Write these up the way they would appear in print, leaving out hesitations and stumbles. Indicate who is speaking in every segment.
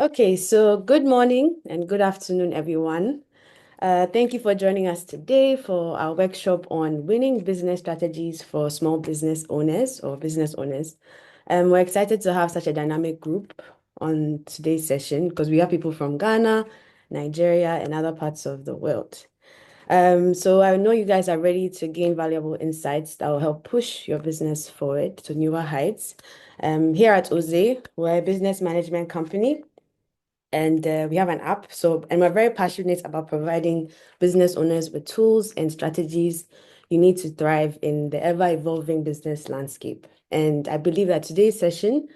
Speaker 1: Okay, so good morning and good afternoon, everyone. Thank you for joining us today for our workshop on winning business strategies for small business owners or business owners. We're excited to have such a dynamic group on today's session because we have people from Ghana, Nigeria, and other parts of the world. So I know you guys are ready to gain valuable insights that will help push your business forward to newer heights. Here at Oze, we're a business management company and we have an app. And we're very passionate about providing business owners with tools and strategies you need to thrive in the ever-evolving business landscape. And I believe that today's session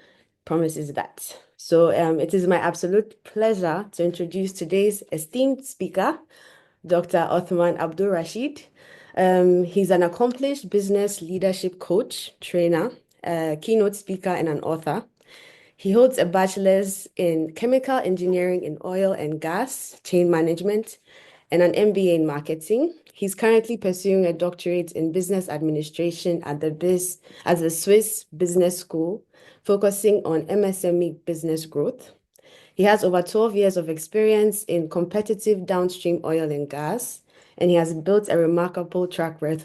Speaker 1: promises that. So it is my absolute pleasure to introduce today's esteemed speaker, Dr. Othman Abdulrasheed. He's an accomplished business leadership coach, trainer, keynote speaker, and an author. He holds a bachelor's in chemical engineering in oil and gas, chain management, and an MBA in marketing. He's currently pursuing a doctorate in business administration at the Swiss Business School, focusing on MSME business growth. He has over 12 years of experience in competitive downstream oil and gas, and he has built a remarkable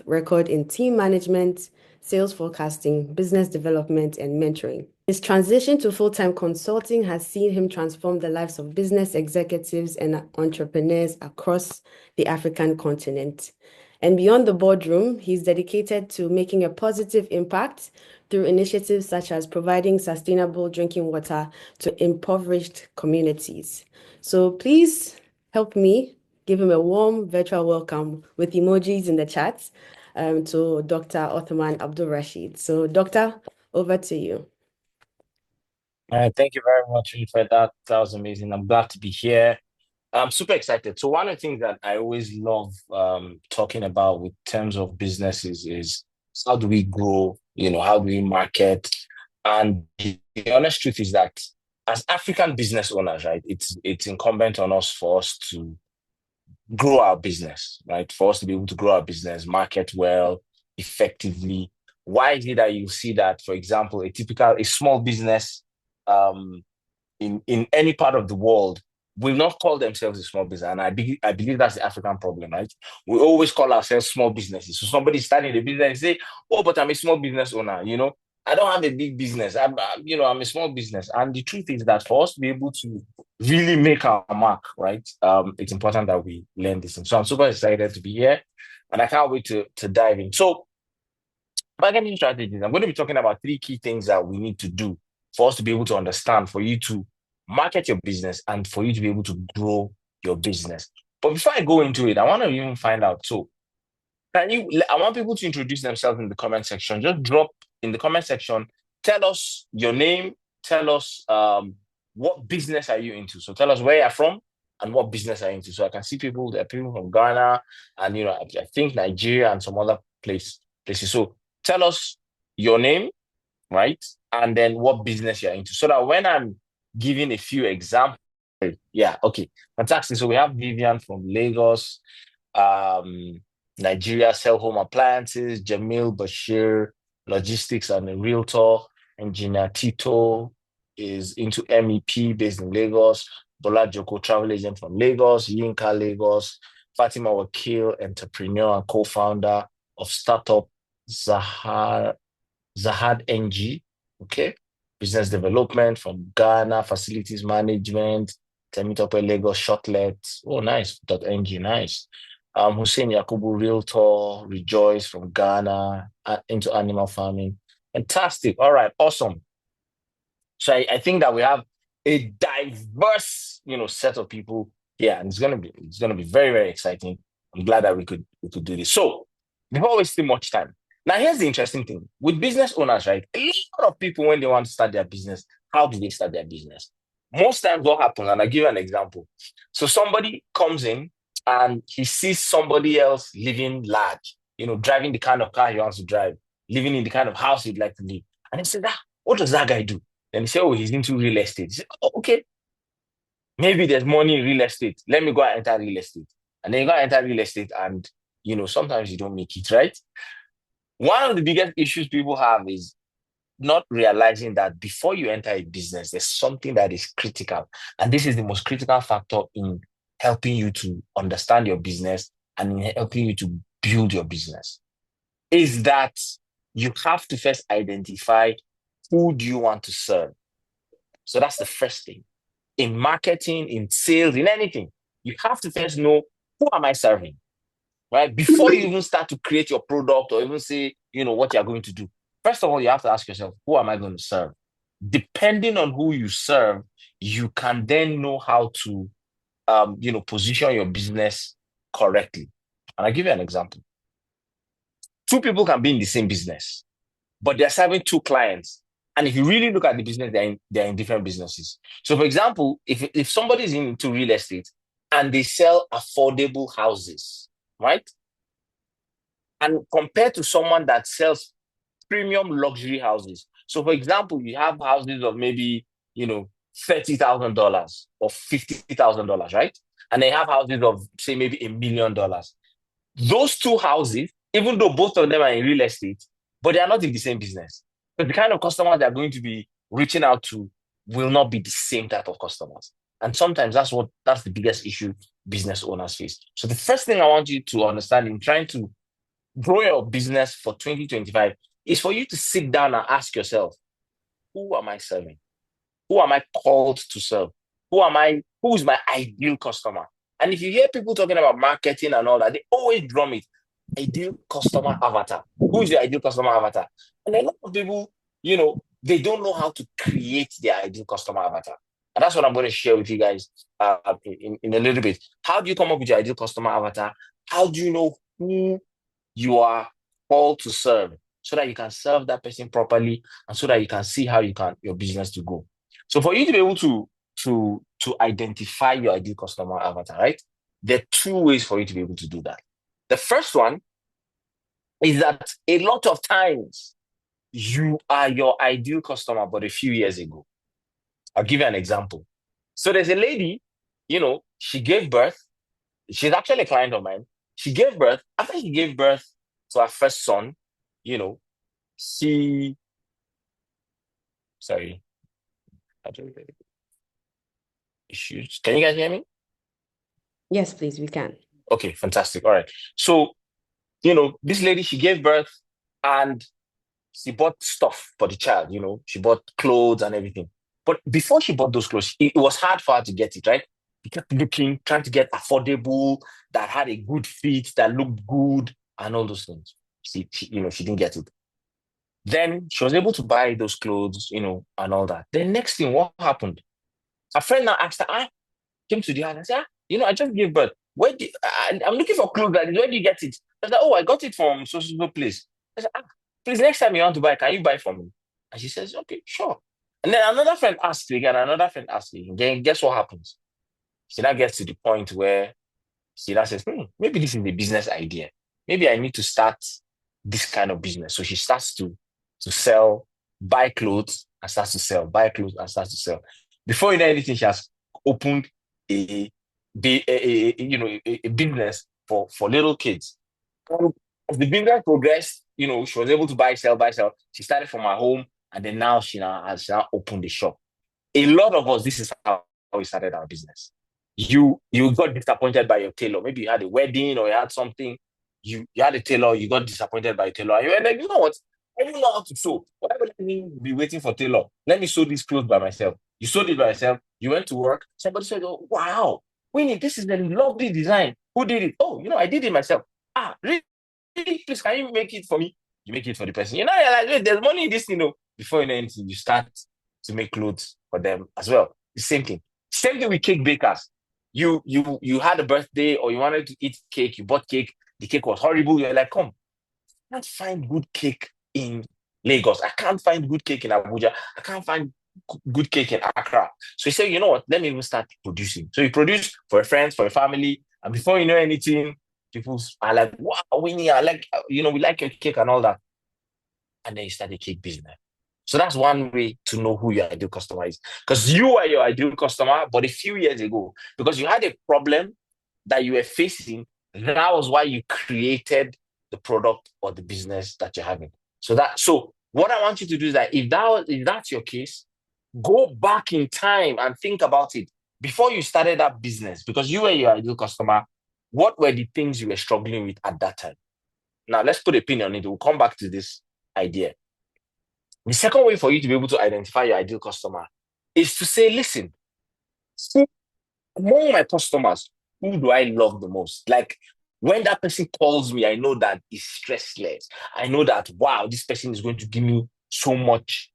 Speaker 1: record in team management, sales forecasting, business development, and mentoring. His transition to full-time consulting has seen him transform the lives of business executives and entrepreneurs across the African continent. And beyond the boardroom, he's dedicated to making a positive impact through initiatives such as providing sustainable drinking water to impoverished communities. So please help me give him a warm virtual welcome with emojis in the chat to Dr. Othman Abdulrasheed. So, Doctor, over to you.
Speaker 2: Thank you very much for that. That was amazing. I'm glad to be here. I'm super excited. So one of the things that I always love talking about with terms of businesses is how do we grow, how do we market? And the honest truth is that as African business owners, right, it's incumbent on us for us to grow our business, right? For us to be able to grow our business, market well, effectively. Why is it that you see that, for example, a small business in any part of the world will not call themselves a small business. And I believe that's the African problem, right? We always call ourselves small businesses. So somebody starting a business and say, oh, but I'm a small business owner, I don't have a big business. I'm a small business. And the truth is that for us to be able to really make our mark, right? It's important that we learn this. And so I'm super excited to be here and I can't wait to dive in. So marketing strategies, I'm going to be talking about three key things that we need to do for us to be able to understand, for you to market your business and for you to be able to grow your business. But before I go into it, I want to even find out. So I want people to introduce themselves in the comment section. Just drop in the comment section, tell us your name, tell us what business are you into. So tell us where you're from and what business are you into. So I can see there are people from Ghana and, I think Nigeria and some other places. So tell us your name, right? And then what business you're into. So that when I'm giving a few examples, yeah, okay, fantastic. So we have Vivian from Lagos, Nigeria, sell home appliances, Jamil Bashir, logistics and a realtor, engineer Tito is into MEP based in Lagos, Bola Joko, travel agent from Lagos, Yinka Lagos, Fatima Wakil, entrepreneur and co-founder of startup Zahad NG, okay, business development from Ghana, facilities management, Temitope Lagos, Shortlet, oh nice, .ng, nice. Hussein Yakubu, realtor, Rejoice from Ghana, into animal farming. Fantastic. All right, awesome. So I think that we have a diverse, set of people here, and it's gonna be very, very exciting. I'm glad that we could do this. So before we waste too much time, now here's the interesting thing with business owners, right? A lot of people when they want to start their business, how do they start their business? Most times, what happens, and I'll give you an example. So somebody comes in and he sees somebody else living large, driving the kind of car he wants to drive, living in the kind of house he'd like to live, and he said, what does that guy do? Then he said, oh, he's into real estate. He said, oh, okay. Maybe there's money in real estate. Let me go and enter real estate. And then you go and enter real estate and, sometimes you don't make it, right? One of the biggest issues people have is not realizing that before you enter a business, there's something that is critical. And this is the most critical factor in helping you to understand your business and in helping you to build your business, is that you have to first identify who do you want to serve. So that's the first thing. In marketing, in sales, in anything, you have to first know, who am I serving? Right? Before you even start to create your product or even say, what you're going to do. First of all, you have to ask yourself, who am I going to serve? Depending on who you serve, you can then know how to, position your business correctly. And I'll give you an example. Two people can be in the same business, but they're serving two clients. And if you really look at the business, they're in different businesses. So, for example, if somebody is into real estate and they sell affordable houses, right? And compared to someone that sells premium luxury houses. So, for example, you have houses of maybe, $30,000 or $50,000, right? And they have houses of, say, maybe $1 million. Those two houses, even though both of them are in real estate, but they are not in the same business. But the kind of customers they're going to be reaching out to will not be the same type of customers. And sometimes that's the biggest issue business owners face. So the first thing I want you to understand in trying to grow your business for 2025 is for you to sit down and ask yourself, who am I serving? Who am I called to serve? Who is my ideal customer? And if you hear people talking about marketing and all that, they always drum it. Ideal customer avatar. Who is your ideal customer avatar? And a lot of people, they don't know how to create their ideal customer avatar. And that's what I'm going to share with you guys in a little bit. How do you come up with your ideal customer avatar? How do you know who you are called to serve so that you can serve that person properly and so that you can see how your business to go? So for you to be able to identify your ideal customer avatar, right? There are two ways for you to be able to do that. The first one is that a lot of times you are your ideal customer, but a few years ago. I'll give you an example. So there's a lady, she gave birth. She's actually a client of mine. She gave birth. After she gave birth to her first son, she, sorry, issues. Can you guys hear me?
Speaker 1: Yes, please, we can.
Speaker 2: Okay, fantastic. All right. So, this lady, she gave birth and she bought stuff for the child, she bought clothes and everything. But before she bought those clothes, it was hard for her to get it, right? She kept looking, trying to get affordable, that had a good fit, that looked good, and all those things. She didn't get it. Then she was able to buy those clothes, and all that. The next thing, what happened? Her friend now asked her, came to the house and said, I just gave birth. I'm looking for clothes like this. Where do you get it? I said, I got it from so place. I said, please, next time you want to buy, can you buy for me? And she says, okay, sure. And then another friend asked again, Then guess what happens? She now gets to the point where she now says, maybe this is a business idea. Maybe I need to start this kind of business. So she starts to sell, buy clothes and starts to sell, buy clothes and starts to sell. Before you know anything, she has opened a business for little kids. And as the business progressed, she was able to buy, sell. She started from her home, and then now she has opened the shop. A lot of us, this is how we started our business. You got disappointed by your tailor. Maybe you had a wedding or you had something. You had a tailor, you got disappointed by a tailor. And you were like, you know what? I don't know how to sew. Why would I be waiting for tailor? Let me sew these clothes by myself. You sewed it by yourself. You went to work. Somebody said, oh, wow, Winnie, this is a lovely design. Who did it? Oh, I did it myself. Really? Please, can you make it for me? You make it for the person. You're like, wait, there's money in this, Before you know anything, you start to make clothes for them as well. The same thing. Same thing with cake bakers. You had a birthday or you wanted to eat cake. You bought cake. The cake was horrible. You're like, come, I can't find good cake in Lagos. I can't find good cake in Abuja. I can't find good cake in Accra. So you say, you know what? Let me even start producing. So you produce for your friends, for your family, and before you know anything, people are like, wow, Winnie, I like, we like your cake and all that. And then you start a cake business. So that's one way to know who your ideal customer is. Because you are your ideal customer, but a few years ago, because you had a problem that you were facing, that was why you created the product or the business that you're having. So what I want you to do is that if that's your case, go back in time and think about it before you started that business, because you were your ideal customer. What were the things you were struggling with at that time? Now, let's put a pin on it. We'll come back to this idea. The second way for you to be able to identify your ideal customer is to say, listen, who among my customers, who do I love the most? Like when that person calls me, I know that it's stressless. I know that, wow, this person is going to give me so much,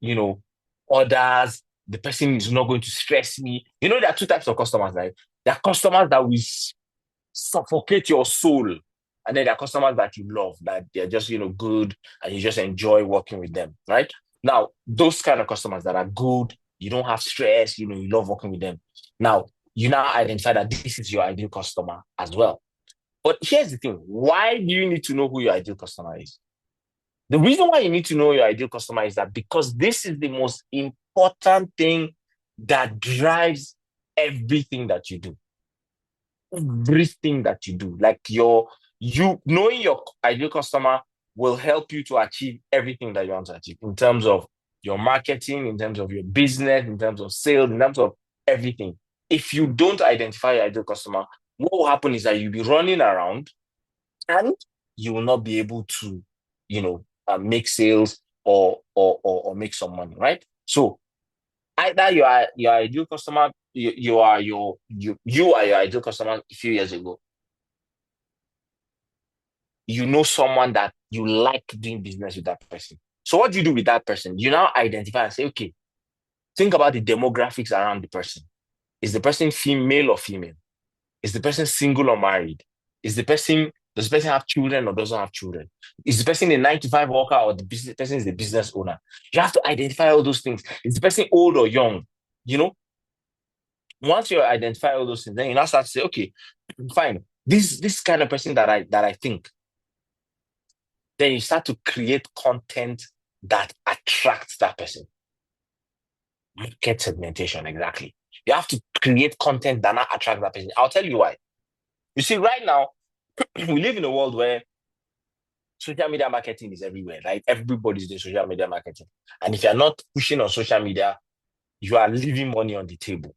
Speaker 2: orders. The person is not going to stress me. There are two types of customers, right? There are customers that will suffocate your soul. And then there are customers that you love, that they're just, good, and you just enjoy working with them, right? Now, those kind of customers that are good, you don't have stress, you love working with them. Now, you now identify that this is your ideal customer as well. But here's the thing. Why do you need to know who your ideal customer is? The reason why you need to know your ideal customer is that because this is the most important thing that drives everything that you do. Everything that you do. Like knowing your ideal customer will help you to achieve everything that you want to achieve in terms of your marketing, in terms of your business, in terms of sales, in terms of everything. If you don't identify your ideal customer, what will happen is that you'll be running around and you will not be able to, make sales or make some money, right? So either you are your ideal customer, you are your ideal customer a few years ago. You know someone that you like doing business with that person. So what do you do with that person? You now identify and say, okay, think about the demographics around the person. Is the person female or female? Is the person single or married? Does the person have children or doesn't have children? Is the person a 9-to-5 worker or the person is the business owner? You have to identify all those things. Is the person old or young? Once you identify all those things, then you now start to say, okay, fine. This kind of person that I think. Then you start to create content that attracts that person. Market segmentation, exactly. You have to create content that not attract that person. I'll tell you why. You see, right now, we live in a world where social media marketing is everywhere, right? Everybody's doing social media marketing. And if you're not pushing on social media, you are leaving money on the table.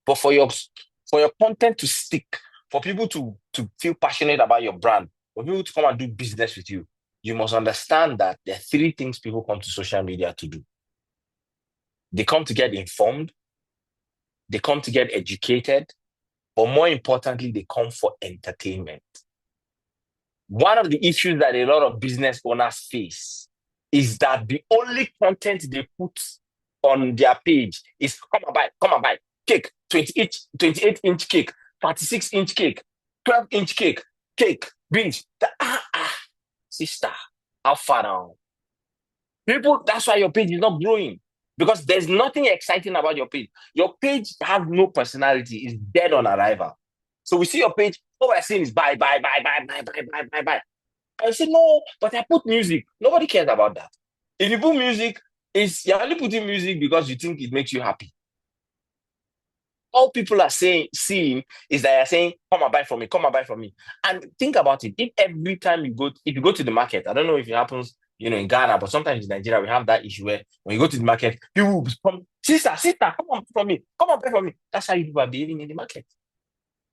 Speaker 2: But for your content to stick, for people to feel passionate about your brand, for people to come and do business with you, you must understand that there are three things people come to social media to do. They come to get informed, they come to get educated, but more importantly, they come for entertainment. One of the issues that a lot of business owners face is that the only content they put on their page is come and buy, cake, 28-inch cake, 36-inch cake, 12-inch cake, beans. Sister, how far now? People, that's why your page is not growing. Because there's nothing exciting about your page. Your page has no personality. It's dead on arrival. So we see your page, all we're seeing is buy. I say, no, but I put music. Nobody cares about that. If you put music, you're only putting music because you think it makes you happy. All people are seeing is that you're saying, come and buy from me, come and buy from me. And think about it. If every time if you go to the market, I don't know if it happens, in Ghana, but sometimes in Nigeria, we have that issue where when you go to the market, people will come, sister, come on from me, come and buy from me. That's how you people are behaving in the market.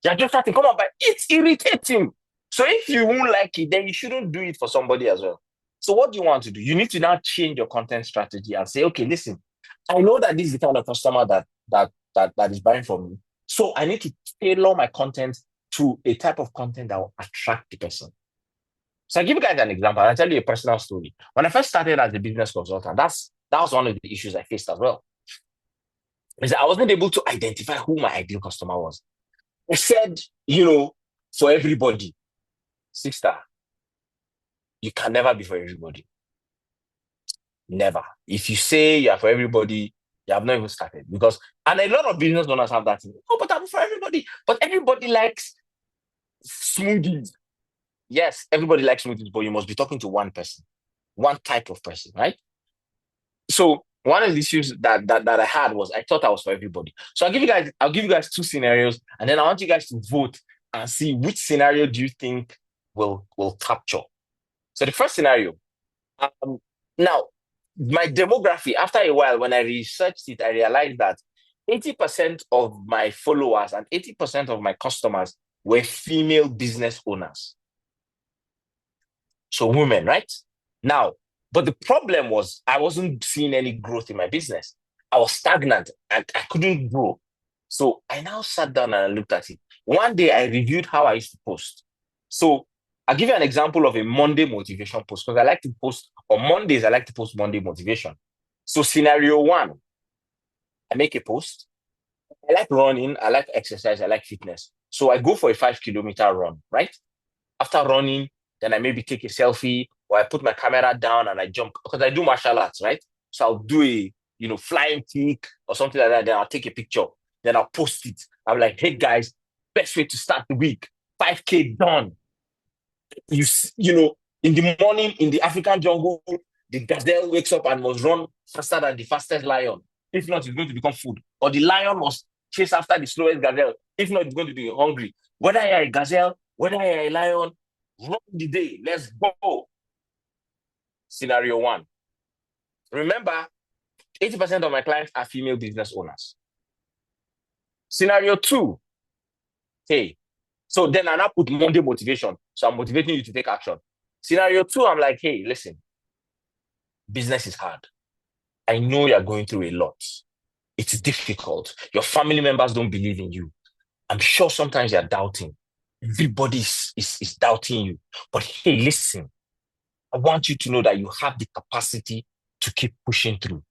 Speaker 2: You're just starting, come on buy. It's irritating. So if you won't like it, then you shouldn't do it for somebody as well. So what do you want to do? You need to now change your content strategy and say, okay, listen, I know that this is the kind of customer that is buying from me. So I need to tailor my content to a type of content that will attract the person. So I'll give you guys an example. I'll tell you a personal story. When I first started as a business consultant, that was one of the issues I faced as well. Is that I wasn't able to identify who my ideal customer was. I said, for everybody, sister, you can never be for everybody. Never. If you say you're for everybody, you have not even started. And a lot of business owners have that thing. Oh, but I'm for everybody. But everybody likes smoothies. Yes, everybody likes smoothies, but you must be talking to one person, one type of person, right? So one of the issues that I had was I thought I was for everybody. So I'll give you guys two scenarios, and then I want you guys to vote and see which scenario do you think will capture. So the first scenario, Now, my demography, after a while, when I researched it, I realized that 80% of my followers and 80% of my customers were female business owners. So women, right? Now, but the problem was I wasn't seeing any growth in my business. I was stagnant and I couldn't grow. So I now sat down and I looked at it. One day I reviewed how I used to post. So I'll give you an example of a Monday motivation post because I like to post on Mondays, I like to post Monday motivation. So scenario one, I make a post. I like running, I like exercise, I like fitness. So I go for a 5 kilometer run, right? After running, then I maybe take a selfie or I put my camera down and I jump because I do martial arts, right? So I'll do a, flying kick or something like that. Then I'll take a picture. Then I'll post it. I'm like, hey guys, best way to start the week. 5K done. In the morning in the African jungle, the gazelle wakes up and must run faster than the fastest lion. If not, it's going to become food. Or the lion must chase after the slowest gazelle. If not, it's going to be hungry. Whether you're a gazelle, whether you're a lion, run the day. Let's go. Scenario one. Remember, 80% of my clients are female business owners. Scenario two. Hey, so then I now put Monday motivation. So I'm motivating you to take action. Scenario two, I'm like, hey, listen, business is hard. I know you're going through a lot. It's difficult. Your family members don't believe in you. I'm sure sometimes you're doubting. Everybody is doubting you. But hey, listen, I want you to know that you have the capacity to keep pushing through.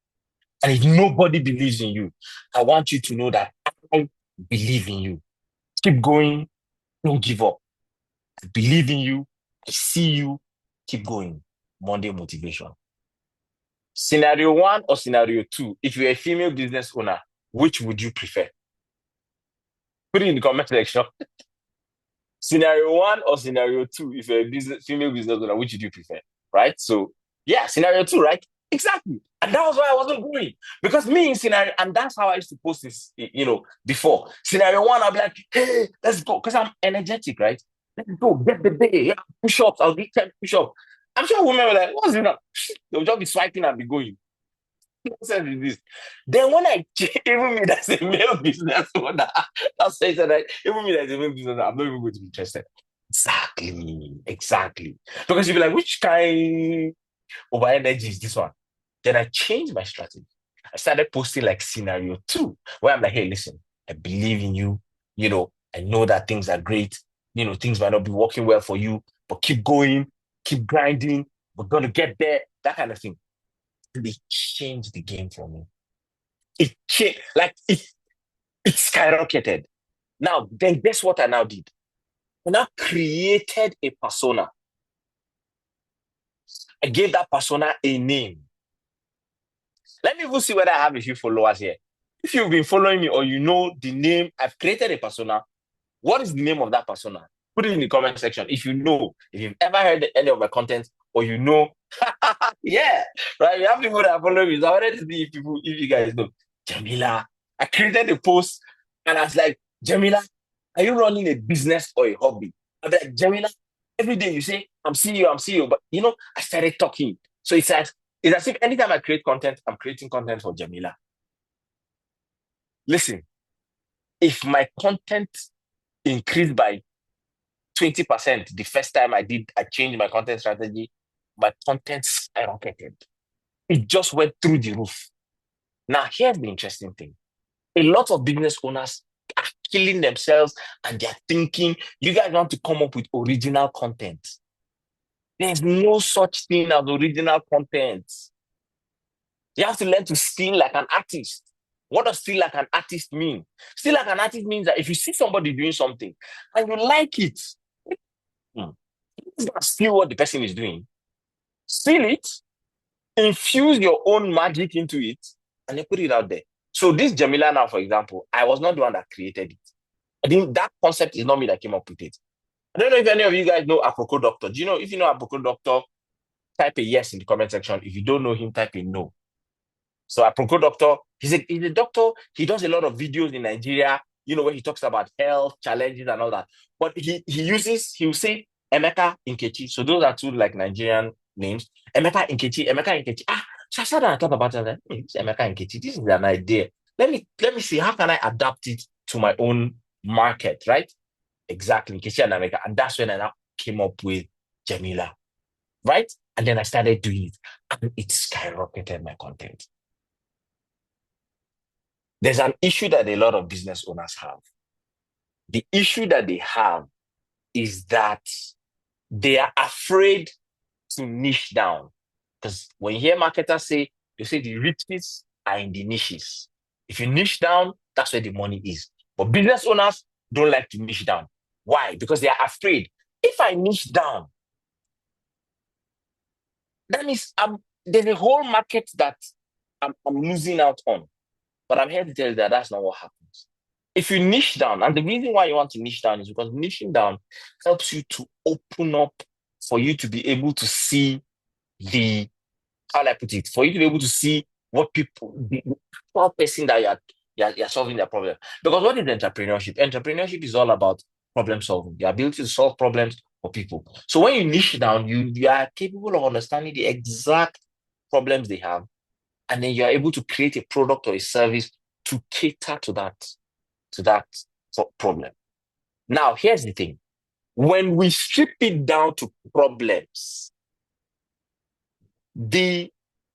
Speaker 2: And if nobody believes in you, I want you to know that I believe in you. Keep going. Don't give up. I believe in you. I see you. Keep going. Monday motivation. Scenario one or scenario two, if you're a female business owner, which would you prefer? Put it in the comment section. Scenario one or scenario two, if you're a female business owner, which would you prefer? Right? So, yeah, scenario two, right? Exactly. And that was why I wasn't going. Because me in scenario, and that's how I used to post this, before. Scenario one, I'll be like, hey, let's go. Because I'm energetic, right? Let's go, get the day. Yeah, push ups. I'll do 10 push ups. I'm sure women were like, what's it up? They'll just be swiping and be going. Nonsense is this? Then when I even me that's a male business owner, that's say that even me that's a male business owner, I'm not even going to be interested. Exactly. Because you'll be like, which kind over energy is this one? Then I changed my strategy. I started posting like scenario two, where I'm like, hey, listen, I believe in you. I know that things are great. Things might not be working well for you, but keep going, keep grinding. We're gonna get there. That kind of thing. They changed the game for me. It changed, like it skyrocketed. Now, then guess what I now did? I now created a persona. I gave that persona a name. Let me even see whether I have a few followers here. If you've been following me or you know the name, I've created a persona. What is the name of that persona? Put it in the comment section. If you know, if you've ever heard any of my content or you know, yeah, right? You have people that follow me. So I wanted to see if you guys know. Jamila, I created a post and I was like, Jamila, are you running a business or a hobby? I'm like, Jamila, every day you say, I'm CEO. But I started talking. So it's as if anytime I create content, I'm creating content for Jamila. Listen, if my content increased by 20% the first time I changed my content strategy, my content skyrocketed. It just went through the roof. Now, here's the interesting thing. A lot of business owners are killing themselves and they're thinking, you guys want to come up with original content. There's no such thing as original content. You have to learn to steal like an artist. What does steal like an artist mean? Steal like an artist means that if you see somebody doing something and you like it, it's not steal what the person is doing. Steal it, infuse your own magic into it, and then put it out there. So this Jamila now, for example, I was not the one that created it. I think that concept is not me that came up with it. I don't know if any of you guys know Aproko Doctor. Do you know, if you know Aproko Doctor, type a yes in the comment section. If you don't know him, type a no. So Aproko Doctor, he's a doctor. He does a lot of videos in Nigeria, where he talks about health challenges and all that. But he will say Emeka Nkechi. So those are two like Nigerian names. Emeka Nkechi, Emeka Nkechi. So I sat down and thought about it. Like, this Emeka Nkechi, this is an idea. Let me see, how can I adapt it to my own market, right? Exactly, Nkechi and Emeka. And that's when I now came up with Jamila, right? And then I started doing it, and it skyrocketed my content. There's an issue that a lot of business owners have. The issue that they have is that they are afraid to niche down. Because when you hear marketers say, they say the riches are in the niches. If you niche down, that's where the money is. But business owners don't like to niche down. Why? Because they are afraid. If I niche down, that means there's a whole market that I'm losing out on. But I'm here to tell you that that's not what happens. If you niche down, and the reason why you want to niche down is because niching down helps you to open up for you to be able to see how do I put it, for you to be able to see what the person that you're solving their problem. Because what is entrepreneurship? Entrepreneurship is all about problem solving, the ability to solve problems for people. So when you niche down, you are capable of understanding the exact problems they have, and then you are able to create a product or a service to cater to that problem. Now, here's the thing. When we strip it down to problems,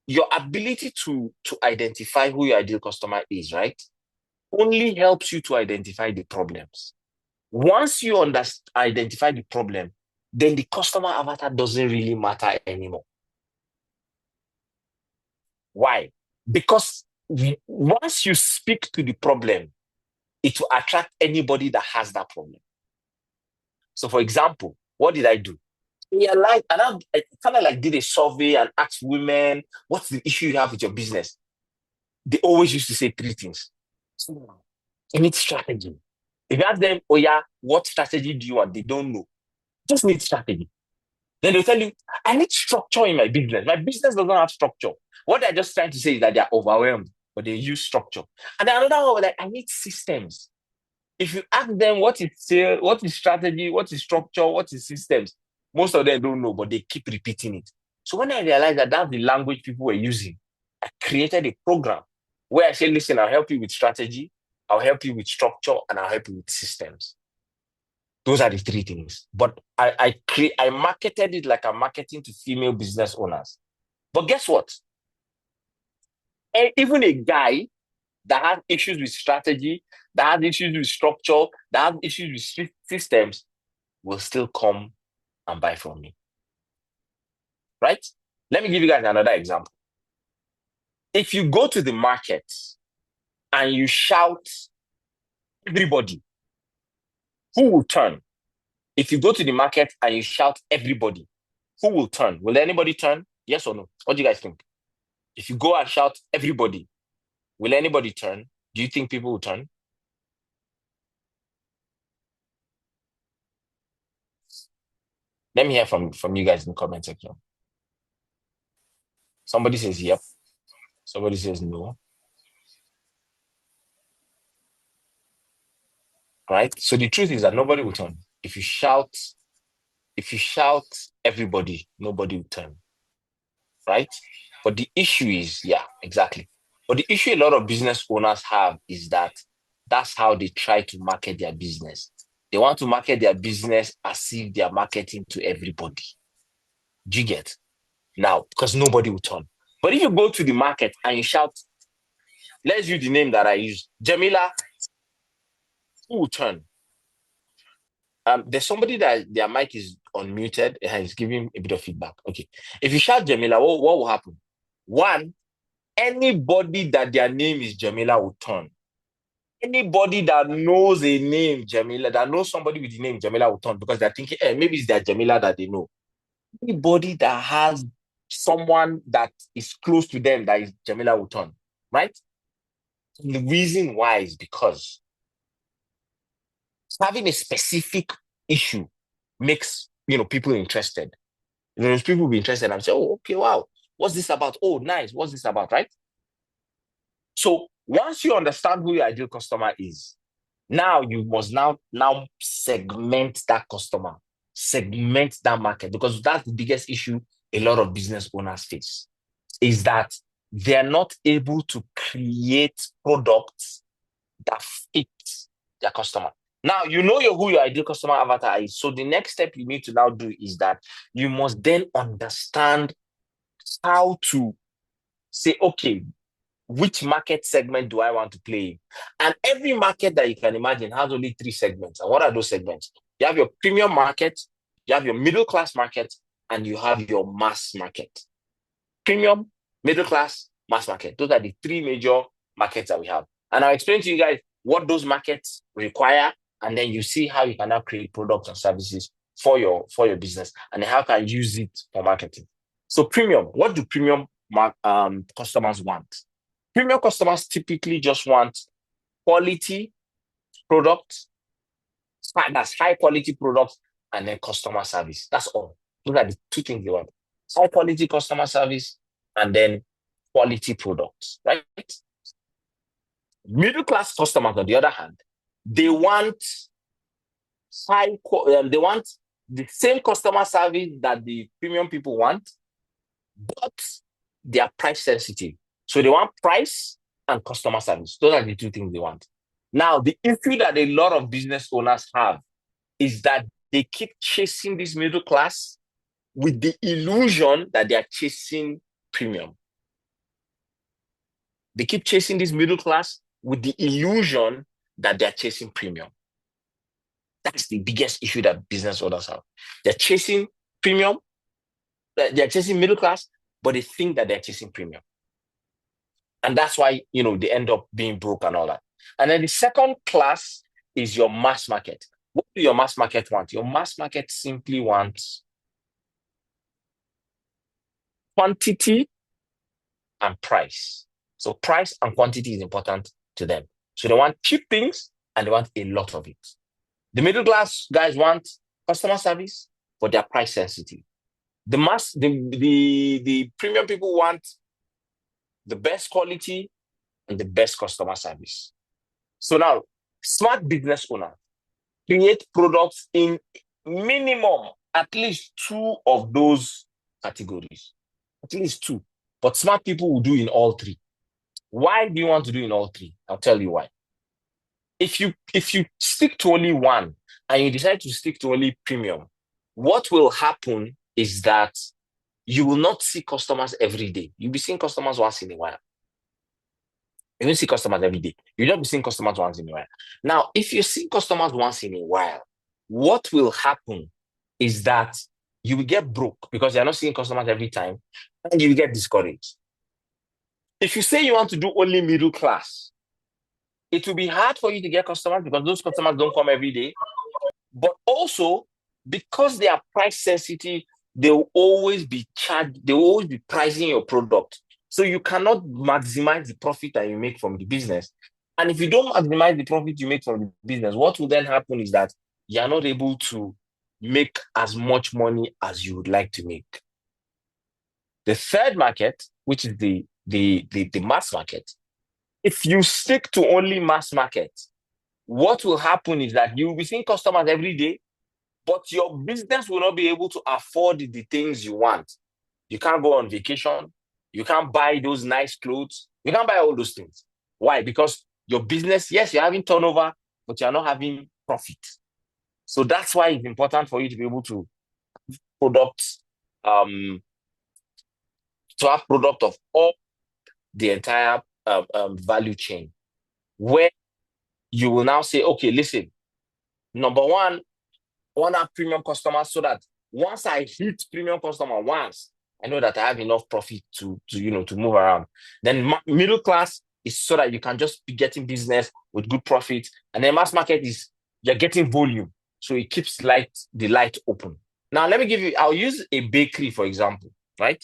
Speaker 2: your ability to identify who your ideal customer is, right, only helps you to identify the problems. Once you identify the problem, then the customer avatar doesn't really matter anymore. Why? Because once you speak to the problem, it will attract anybody that has that problem. So, for example, what did I do? I kind of like did a survey and asked women, what's the issue you have with your business? They always used to say three things. You need strategy. If you ask them, oh yeah, what strategy do you want? They don't know. Just need strategy. Then they'll tell you, I need structure in my business. My business doesn't have structure. What they're just trying to say is that they're overwhelmed, but they use structure. And then another one, like, I need systems. If you ask them what is sales, what is strategy, what is structure, what is systems, most of them don't know, but they keep repeating it. So when I realized that that's the language people were using, I created a program where I said, listen, I'll help you with strategy, I'll help you with structure, and I'll help you with systems. Those are the three things. But I marketed it like I'm marketing to female business owners. But guess what? Even a guy that has issues with strategy, that has issues with structure, that has issues with systems, will still come and buy from me. Right? Let me give you guys another example. If you go to the market and you shout, everybody, who will turn? If you go to the market and you shout, everybody, who will turn? Will anybody turn? Yes or no? What do you guys think? If you go and shout, everybody, will anybody turn? Do you think people will turn? Let me hear from you guys in the comment section. Somebody says yep. Somebody says no. Right? So the truth is that nobody will turn. If you shout everybody, nobody will turn. Right? But the issue is, yeah, exactly. But the issue a lot of business owners have is that that's how they try to market their business. They want to market their business as if they are marketing to everybody. Do you get? Now, because nobody will turn. But if you go to the market and you shout, let's use the name that I use, Jamila, who will turn? There's somebody that their mic is unmuted and is giving a bit of feedback. Okay. If you shout Jamila, what will happen? One, anybody that their name is Jamila will turn. Anybody that knows a name Jamila, that knows somebody with the name Jamila will turn because they're thinking, maybe it's their Jamila that they know. Anybody that has someone that is close to them that is Jamila will turn, right? And the reason why is because having a specific issue makes people interested. Those people will be interested and say, oh, okay, wow, what's this about? Oh, nice, what's this about, right? So once you understand who your ideal customer is, now you must now segment that customer, segment that market, because that's the biggest issue a lot of business owners face is that they're not able to create products that fit their customer. Now, you know who your ideal customer avatar is. So the next step you need to now do is that you must then understand how to say, okay, which market segment do I want to play in? And every market that you can imagine has only three segments. And what are those segments? You have your premium market, you have your middle class market, and you have your mass market. Premium, middle class, mass market. Those are the three major markets that we have. And I'll explain to you guys what those markets require, and then you see how you can now create products and services for your business, and how can you use it for marketing. So premium, what do premium customers want? Premium customers typically just want quality products, that's high quality products, and then customer service. That's all. Those are the two things they want. High quality customer service and then quality products, right? Middle class customers, on the other hand, they want they want the same customer service that the premium people want, but they are price sensitive. So they want price and customer service. Those are the two things they want. Now, the issue that a lot of business owners have is that they keep chasing this middle class with the illusion that they are chasing premium. They keep chasing this middle class with the illusion that they're chasing premium. That's the biggest issue that business owners have. They're chasing premium, they're chasing middle class, but they think that they're chasing premium. And that's why, they end up being broke and all that. And then the second class is your mass market. What do your mass market want? Your mass market simply wants quantity and price. So price and quantity is important to them. So they want cheap things and they want a lot of it. The middle class guys want customer service, but they're price sensitive. The premium people want the best quality and the best customer service. So now, smart business owners create products in minimum at least two of those categories. At least two. But smart people will do in all three. Why do you want to do in all three? I'll tell you why. If you stick to only one and you decide to stick to only premium, what will happen is that you will not see customers every day. You'll be seeing customers once in a while. You don't see customers every day. You'll not be seeing customers once in a while. Now, if you see customers once in a while, what will happen is that you will get broke because you're not seeing customers every time and you will get discouraged. If you say you want to do only middle class, it will be hard for you to get customers because those customers don't come every day. But also, because they are price sensitive, they will always be charged, they will always be pricing your product. So you cannot maximize the profit that you make from the business. And if you don't maximize the profit you make from the business, what will then happen is that you are not able to make as much money as you would like to make. The third market, which is the mass market, if you stick to only mass market, what will happen is that you will be seeing customers every day, but your business will not be able to afford the things you want. You can't go on vacation. You can't buy those nice clothes. You can't buy all those things. Why? Because your business, yes, you're having turnover, but you're not having profit. So that's why it's important for you to be able to have product of all the entire value chain, where you will now say, okay, listen, number one, I want to have premium customers so that once I hit premium customer once, I know that I have enough profit to move around. Then middle class is so that you can just be getting business with good profit. And then mass market is you're getting volume. So it keeps the light open. Now, I'll use a bakery, for example, right?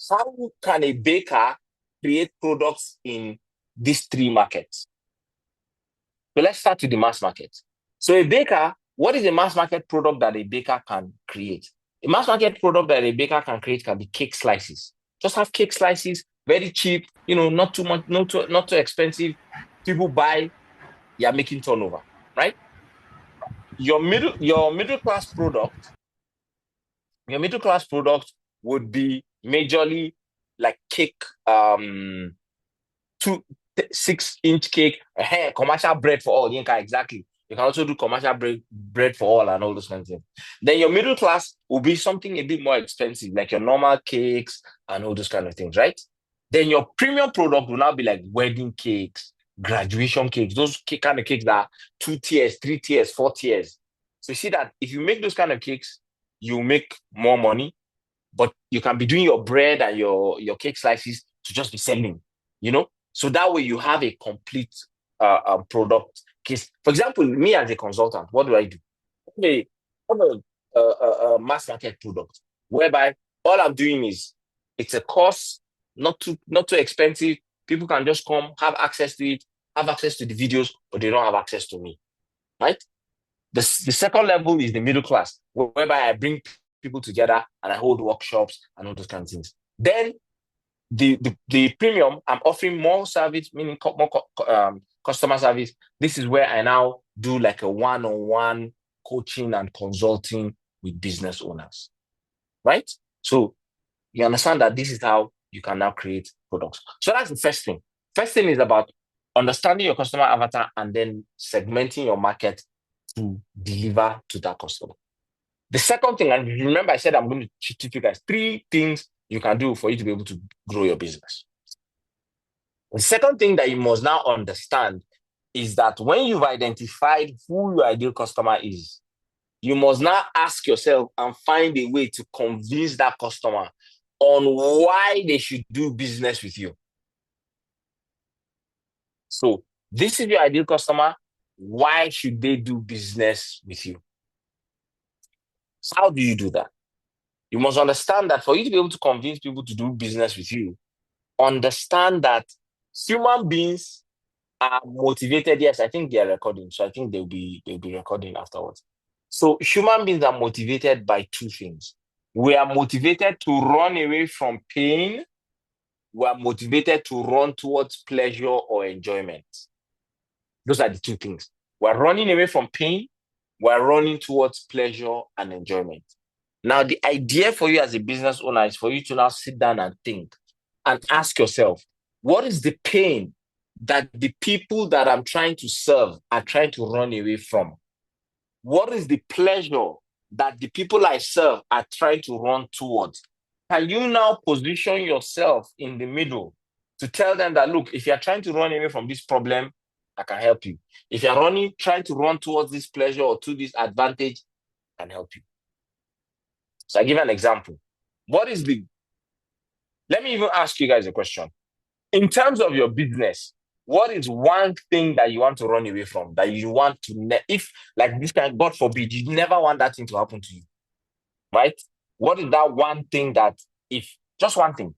Speaker 2: How can a baker create products in these three markets? So let's start with the mass market. So a baker, what is a mass market product that a baker can create? A mass market product that a baker can create can be cake slices. Just have cake slices, very cheap, not too much, not too expensive. People buy, you're making turnover, right? Your middle class product would be majorly like cake, 6-inch cake, commercial bread for all. Yinka, exactly. You can also do commercial bread for all and all those kinds of things. Then your middle class will be something a bit more expensive, like your normal cakes and all those kind of things, right? Then your premium product will now be like wedding cakes, graduation cakes, those kind of cakes that are 2 tiers, 3 tiers, 4 tiers. So you see that if you make those kind of cakes, you make more money, but you can be doing your bread and your cake slices to just be selling, you know? So that way you have a complete product case. For example, me as a consultant, what do? I have a mass market product whereby all I'm doing is it's a course, not too expensive. People can just come, have access to it, have access to the videos, but they don't have access to me, right? The second level is the middle class, whereby I bring people together and I hold workshops and all those kinds of things. Then the premium, I'm offering more service, meaning more customer service. This is where I now do like a one-on-one coaching and consulting with business owners, right? So you understand that this is how you can now create products. So that's the first thing. First thing is about understanding your customer avatar and then segmenting your market to deliver to that customer. The second thing, and remember I said I'm going to teach you guys 3 things you can do for you to be able to grow your business. The second thing that you must now understand is that when you've identified who your ideal customer is, you must now ask yourself and find a way to convince that customer on why they should do business with you. So this is your ideal customer. Why should they do business with you? How do you do that? You must understand that for you to be able to convince people to do business with you, understand that human beings are motivated. Yes, I think they are recording, so I think they'll be recording afterwards. So human beings are motivated by 2 things. We are motivated to run away from pain. We are motivated to run towards pleasure or enjoyment. Those are the 2 things. We're running away from pain. We're running towards pleasure and enjoyment. Now, the idea for you as a business owner is for you to now sit down and think and ask yourself, what is the pain that the people that I'm trying to serve are trying to run away from? What is the pleasure that the people I serve are trying to run towards? Can you now position yourself in the middle to tell them that, look, if you're trying to run away from this problem, I can help you. If you're trying to run towards this pleasure or to this advantage, I can help you. So I give an example. Let me even ask you guys a question. In terms of your business, what is one thing that you want to run away from, that you want to, if like this kind, God forbid, you never want that thing to happen to you, right? What is that one thing that, just one thing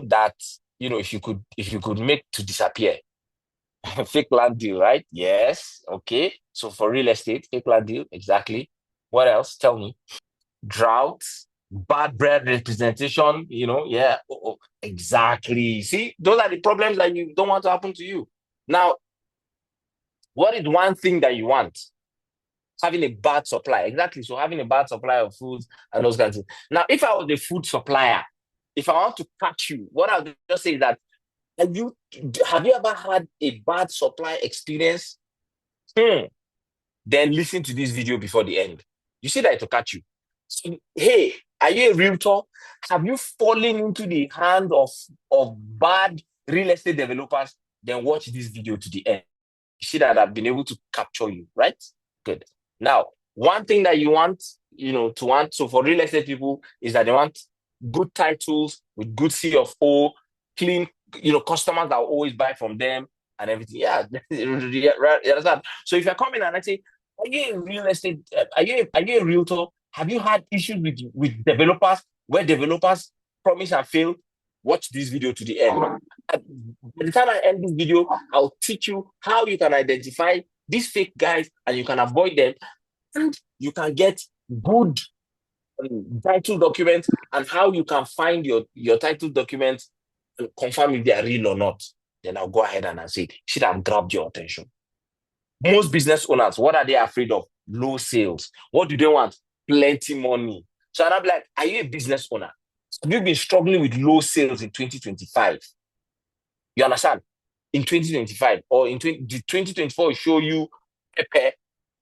Speaker 2: that, if you could make to disappear? Fake land deal, right? Yes. Okay. So for real estate, fake land deal, exactly. What else? Tell me. Droughts, bad bread representation, yeah, exactly. See, those are the problems that you don't want to happen to you. Now, what is one thing that you want? Having a bad supply, exactly. So having a bad supply of foods and those kinds of things. Now, if I was a food supplier, if I want to catch you, what I'll just say is that have you ever had a bad supply experience? Then listen to this video before the end. You see that it will catch you. So, hey, are you a realtor? Have you fallen into the hand of bad real estate developers? Then watch this video to the end. You see that I've been able to capture you, right? Good. Now, one thing that you want, so for real estate people is that they want good titles with good C of O, clean, customers that will always buy from them and everything. Yeah, right. So if you're coming and I say, are you a real estate? Are you a realtor? Have you had issues with developers where developers promise and fail? Watch this video to the end. By the time I end this video, I'll teach you how you can identify these fake guys and you can avoid them, and you can get good title documents and how you can find your title documents and confirm if they are real or not. Then I'll go ahead and I'll say, should have grabbed your attention. Most business owners, what are they afraid of? Low sales. What do they want? Plenty money. So I'm like, are you a business owner? Have you been struggling with low sales in 2025? You understand? In 2025 or in 2024 will show you pepper.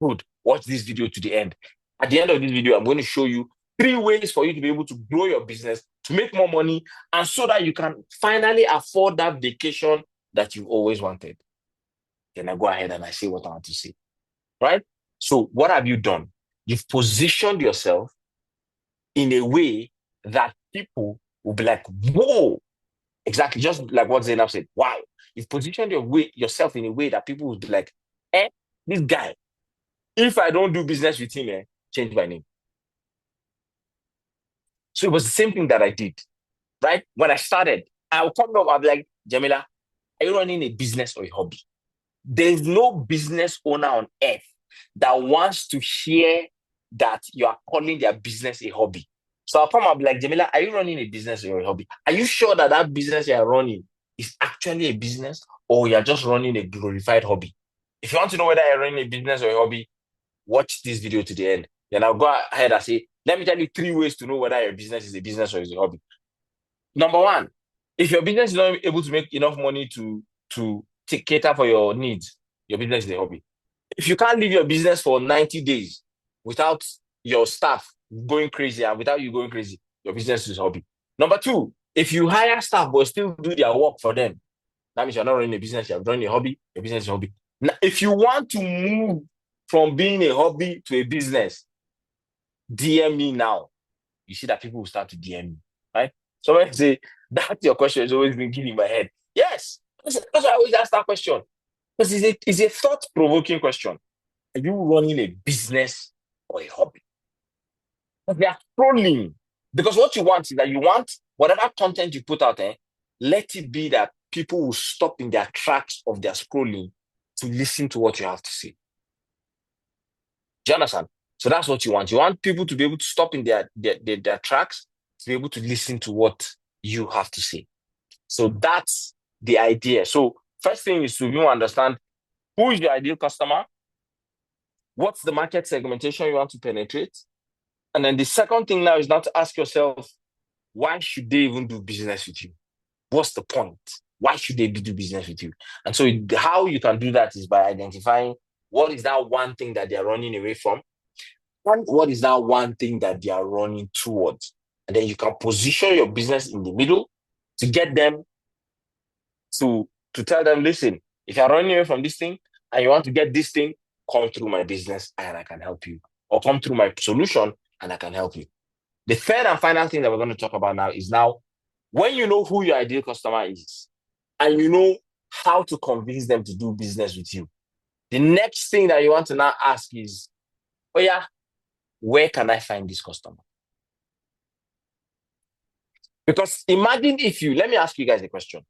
Speaker 2: Good. Watch this video to the end. At the end of this video, I'm going to show you 3 ways for you to be able to grow your business, to make more money, and so that you can finally afford that vacation that you've always wanted. Then I go ahead and I say what I want to say. Right? So what have you done? You've positioned yourself in a way that people will be like, whoa, exactly, just like what Zainab said. Wow, you've positioned yourself in a way that people will be like, this guy, if I don't do business with him, change my name. So it was the same thing that I did, right? When I started, I would come up, I'll be like, Jamila, are you running a business or a hobby? There's no business owner on earth that wants to hear that you are calling their business a hobby. So I'll come up like, Jamila, are you running a business or a hobby? Are you sure that that business you are running is actually a business or you're just running a glorified hobby? If you want to know whether you're running a business or a hobby, watch this video to the end. Then I'll go ahead and say, let me tell you 3 ways to know whether your business is a business or is a hobby. Number one, if your business is not able to make enough money to cater for your needs, your business is a hobby. If you can't leave your business for 90 days without your staff going crazy and without you going crazy, your business is a hobby. Number two, if you hire staff but still do their work for them, that means you're not running a business, you're running a hobby, your business is a hobby. Now, if you want to move from being a hobby to a business, DM me now. You see that people will start to DM me, right? So when I say, that's your question has always been in my head. Yes, that's why I always ask that question. Because it's a thought-provoking question. Are you running a business or a hobby? But they are scrolling. Because what you want is that you want whatever content you put out there, let it be that people will stop in their tracks of their scrolling to listen to what you have to say. Do you understand? So that's what you want. You want people to be able to stop in their tracks to be able to listen to what you have to say. So that's the idea. So first thing is to you understand who is your ideal customer, what's the market segmentation you want to penetrate, and then the second thing now is now to ask yourself, why should they even do business with you? What's the point? Why should they do business with you? And so how you can do that is by identifying what is that one thing that they're running away from, and what is that one thing that they are running towards. And then you can position your business in the middle to get them to tell them, listen, if you're running away from this thing and you want to get this thing, come through my business and I can help you. Or come through my solution and I can help you. The third and final thing that we're going to talk about now is now, when you know who your ideal customer is and you know how to convince them to do business with you, the next thing that you want to now ask is, oh yeah, where can I find this customer? Because imagine let me ask you guys a question.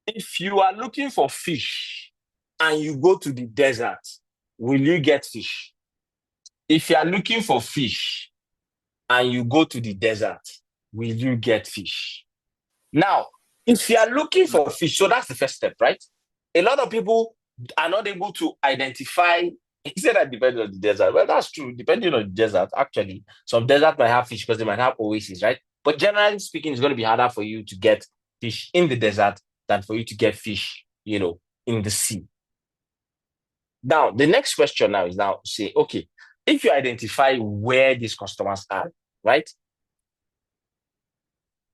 Speaker 2: If you are looking for fish and you go to the desert, will you get fish? If you are looking for fish and you go to the desert, will you get fish? Now, if you are looking for fish, so that's the first step, right? A lot of people are not able to identify. He said that depends on the desert. Well, that's true. Depending on the desert, actually, some desert might have fish because they might have oases, right? But generally speaking, it's going to be harder for you to get fish in the desert than for you to get fish, in the sea. Now, the next question now is now say, okay, if you identify where these customers are, right?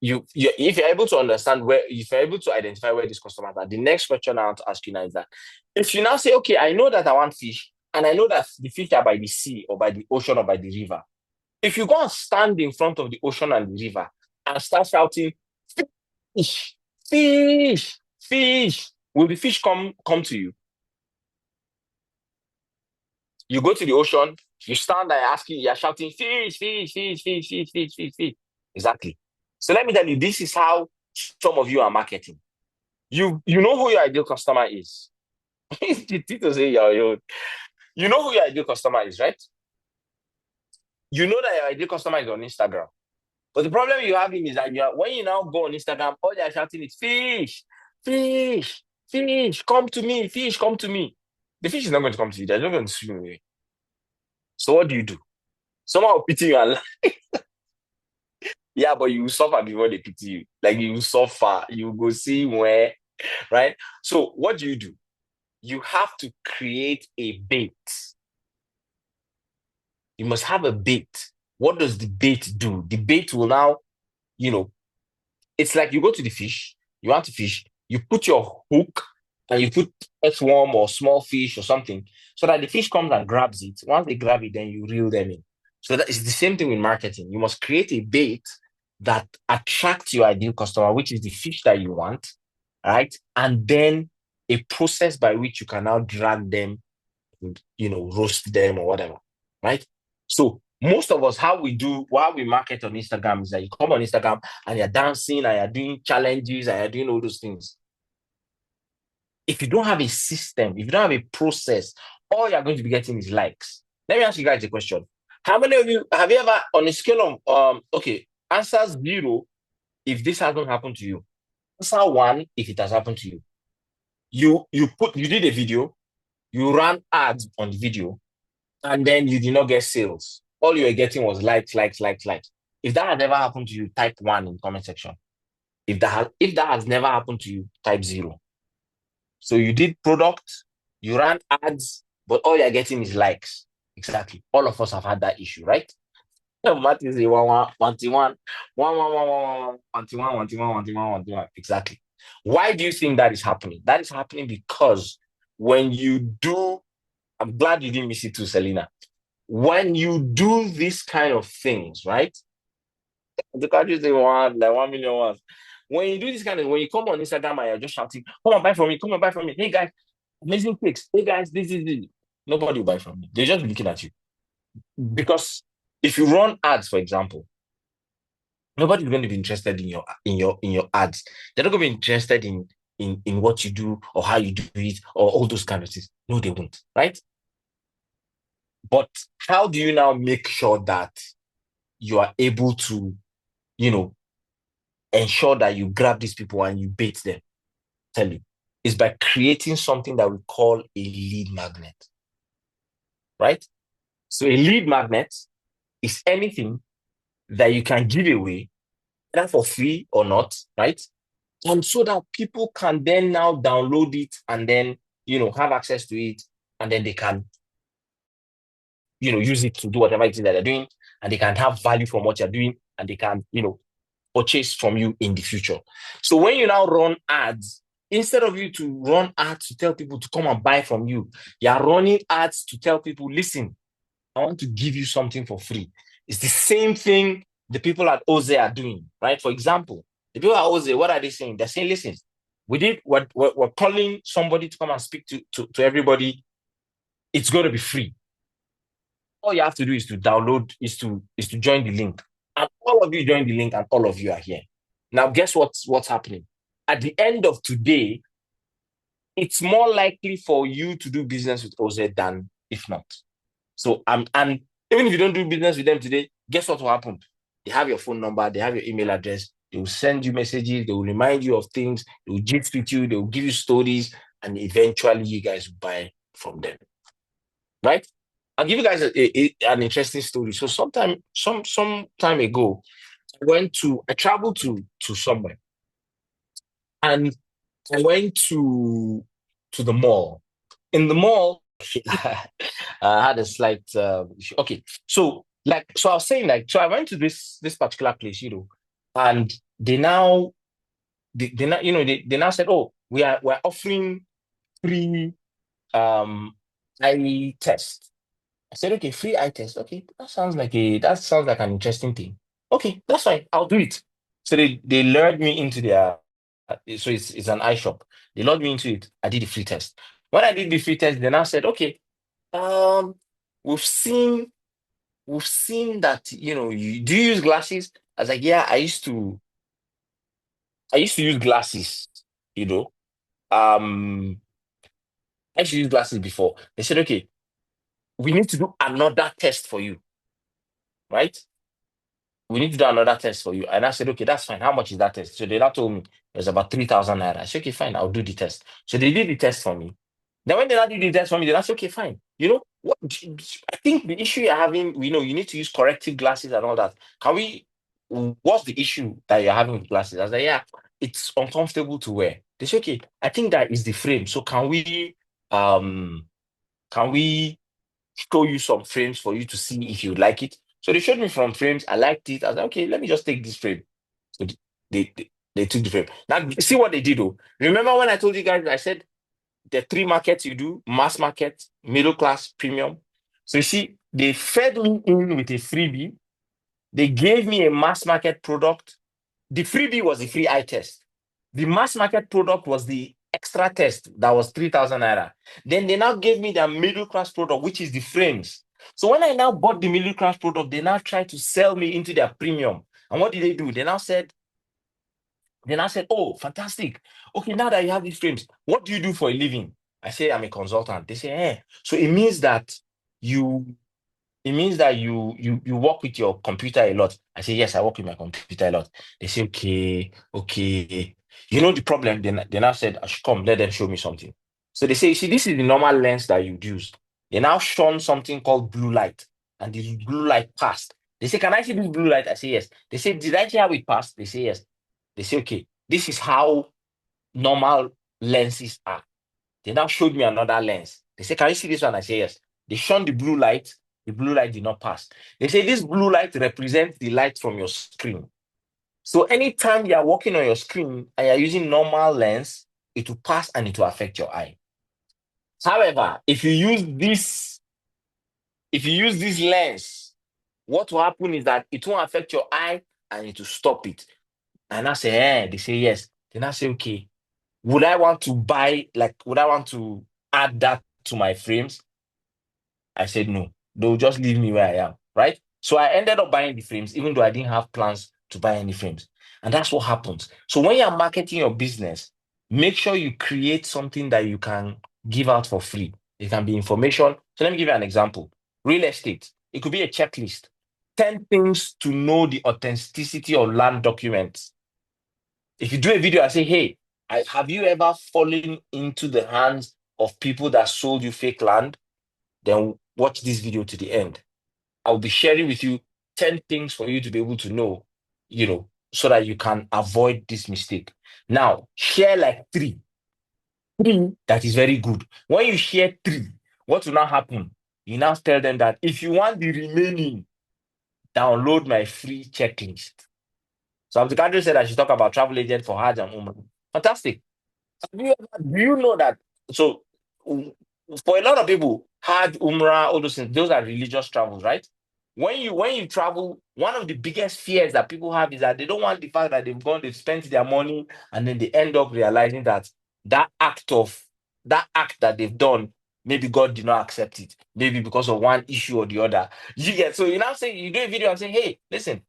Speaker 2: If you're able to understand if you're able to identify where these customers are, the next question I want to ask you now is that if you now say, okay, I know that I want fish, and I know that the fish are by the sea or by the ocean or by the river. If you go and stand in front of the ocean and the river and start shouting, fish, fish, fish, will the fish come to you? You go to the ocean, you stand there asking, you're shouting, fish, fish, fish, fish, fish, fish, fish, fish. Exactly. So let me tell you, this is how some of you are marketing. You know who your ideal customer is. Tito say you know who your ideal customer is, right? You know that your ideal customer is on Instagram. But the problem you have is that when you now go on Instagram, all they're shouting is fish, fish, fish, come to me, fish, come to me. The fish is not going to come to you. They're not going to swim away. So what do? Someone will pity you and laugh. Yeah, but you will suffer before they pity you. Like you will suffer, you go see where, right? So what do? You have to create a bait. You must have a bait. What does the bait do? The bait will now, you know, it's like you go to the fish, you want to fish, you put your hook and you put earthworm or small fish or something so that the fish comes and grabs it. Once they grab it, then you reel them in. So that is the same thing with marketing. You must create a bait that attracts your ideal customer, which is the fish that you want, right? And then a process by which you can now drag them, roast them or whatever, right? So most of us, while we market on Instagram is that you come on Instagram and you're dancing and you're doing challenges and you're doing all those things. If you don't have a system, if you don't have a process, all you're going to be getting is likes. Let me ask you guys a question. How many of you have you ever on a scale of answer 0 if this hasn't happened to you? Answer 1 if it has happened to you. You did a video, you ran ads on the video, and then you did not get sales. All you were getting was likes, likes, likes, likes. If that has ever happened to you, type 1 in the comment section. If that has never happened to you, type 0. So you did product, you ran ads, but all you're getting is likes. Exactly. All of us have had that issue, right? Matt is a 1, exactly. Why do you think that is happening? That is happening because when you do, I'm glad you didn't miss it too, Selena. When you do these kind of things, right? The country say one, like 1 million ones. When you do this when you come on Instagram and you're just shouting, come and buy from me, come and buy from me. Hey guys, amazing pics. Hey guys, this is it. Nobody will buy from you. They're just looking at you. Because if you run ads, for example, nobody's going to be interested in your ads. They're not going to be interested in what you do or how you do it or all those kind of things. No, they won't, right? But how do you now make sure that you are able to, ensure that you grab these people and you bait them? Tell you, is by creating something that we call a lead magnet, right? So a lead magnet is anything that you can give away, either for free or not, right? And so that people can then now download it and then, have access to it, and then they can, use it to do whatever it is that they're doing, and they can have value from what you're doing, and they can, purchase from you in the future. So when you now run ads, instead of you to run ads to tell people to come and buy from you, you're running ads to tell people, listen, I want to give you something for free. It's the same thing the people at Oze are doing, right? For example, the people at Oze, what are they saying? They're saying, listen, we're calling somebody to come and speak to everybody. It's going to be free. All you have to do is to download, is to join the link. And all of you join the link and all of you are here. Now, guess what's happening? At the end of today, it's more likely for you to do business with Oze than if not. So, and even if you don't do business with them today, guess what will happen? They have your phone number, they have your email address, they will send you messages, they will remind you of things, they will gist with you, they will give you stories, and eventually you guys will buy from them. Right? I'll give you guys an interesting story. So some time ago, I traveled to somewhere, and I went to the mall. In the mall, I had a slight issue. Okay, so I was saying, so I went to this particular place, and they now said, oh, we're offering free eye test. I said, okay, free eye test. Okay, that sounds like an interesting thing. Okay, that's fine. I'll do it. So they lured me into so it's an eye shop. They lured me into it. I did the free test. When I did the free test, they now said, okay, um, we've seen that, do you use glasses? I was like, yeah, I used to use glasses, you know. Um, I used to use glasses before. They said, okay, we need to do another test for you, right? We need to do another test for you. And I said, okay, that's fine. How much is that test? So they now told me it was about 3,000 naira. I said, okay, fine, I'll do the test. So they did the test for me. Then when they now did the test for me, they now said, okay, fine. You know what? I think the issue you're having, you need to use corrective glasses and all that. Can we what's the issue that you're having with glasses? I was like, yeah, it's uncomfortable to wear. They say, okay, I think that is the frame. So um can we show you some frames for you to see if you like it? So they showed me from frames. I liked it. I was like, okay, let me just take this frame. So they took the frame. Now see what they did though. Remember when I told you guys I said the three markets you do: mass market, middle class, premium. So you see, they fed me in with a freebie. They gave me a mass market product. The freebie was the free eye test. The mass market product was the extra test that was 3,000 naira. Then they now gave me the middle class product, which is the frames. So when I now bought the middle class product, they now tried to sell me into their premium. And what did they do? They now said, oh, fantastic. Okay, now that you have these frames, what do you do for a living? I say, I'm a consultant. They say, so you you work with your computer a lot. I say, yes, I work with my computer a lot. They say, okay, okay. You know the problem? They now said, I should come, let them show me something. So they say, you see, this is the normal lens that you'd use. They now shown something called blue light, and the blue light passed. They say, can I see this blue light? I say, yes. They say, did I see how it passed? They say, yes. They say, okay, this is how normal lenses are. They now showed me another lens. They say, can you see this one? I say, yes. They shone the blue light. The blue light did not pass. They say this blue light represents the light from your screen. So anytime you are working on your screen and you're using normal lens, it will pass and it will affect your eye. However, if you use this lens, what will happen is that it won't affect your eye and it will stop it. And I say, they say yes. Then I say, okay, would I want to would I want to add that to my frames? I said no. They'll just leave me where I am, right? So I ended up buying the frames, even though I didn't have plans to buy any frames. And that's what happens. So when you're marketing your business, make sure you create something that you can give out for free. It can be information. So let me give you an example. Real estate. It could be a checklist. 10 things to know the authenticity of land documents. If you do a video and say, hey, have you ever fallen into the hands of people that sold you fake land? Then watch this video to the end. I'll be sharing with you 10 things for you to be able to know, so that you can avoid this mistake. Now, share like three that is very good. When you share three, what will now happen? You now tell them that if you want the remaining, download my free checklist. So Abdulkadir said I should talk about travel agent for Hajj and Umrah. Fantastic. Do you know that? So, for a lot of people, Hajj, Umrah, all those things, those are religious travels, right? When you travel, one of the biggest fears that people have is that they don't want the fact that they've spent their money, and then they end up realizing that that act of that act that they've done, maybe God did not accept it, maybe because of one issue or the other. You get so you now say you do a video and say, hey, listen,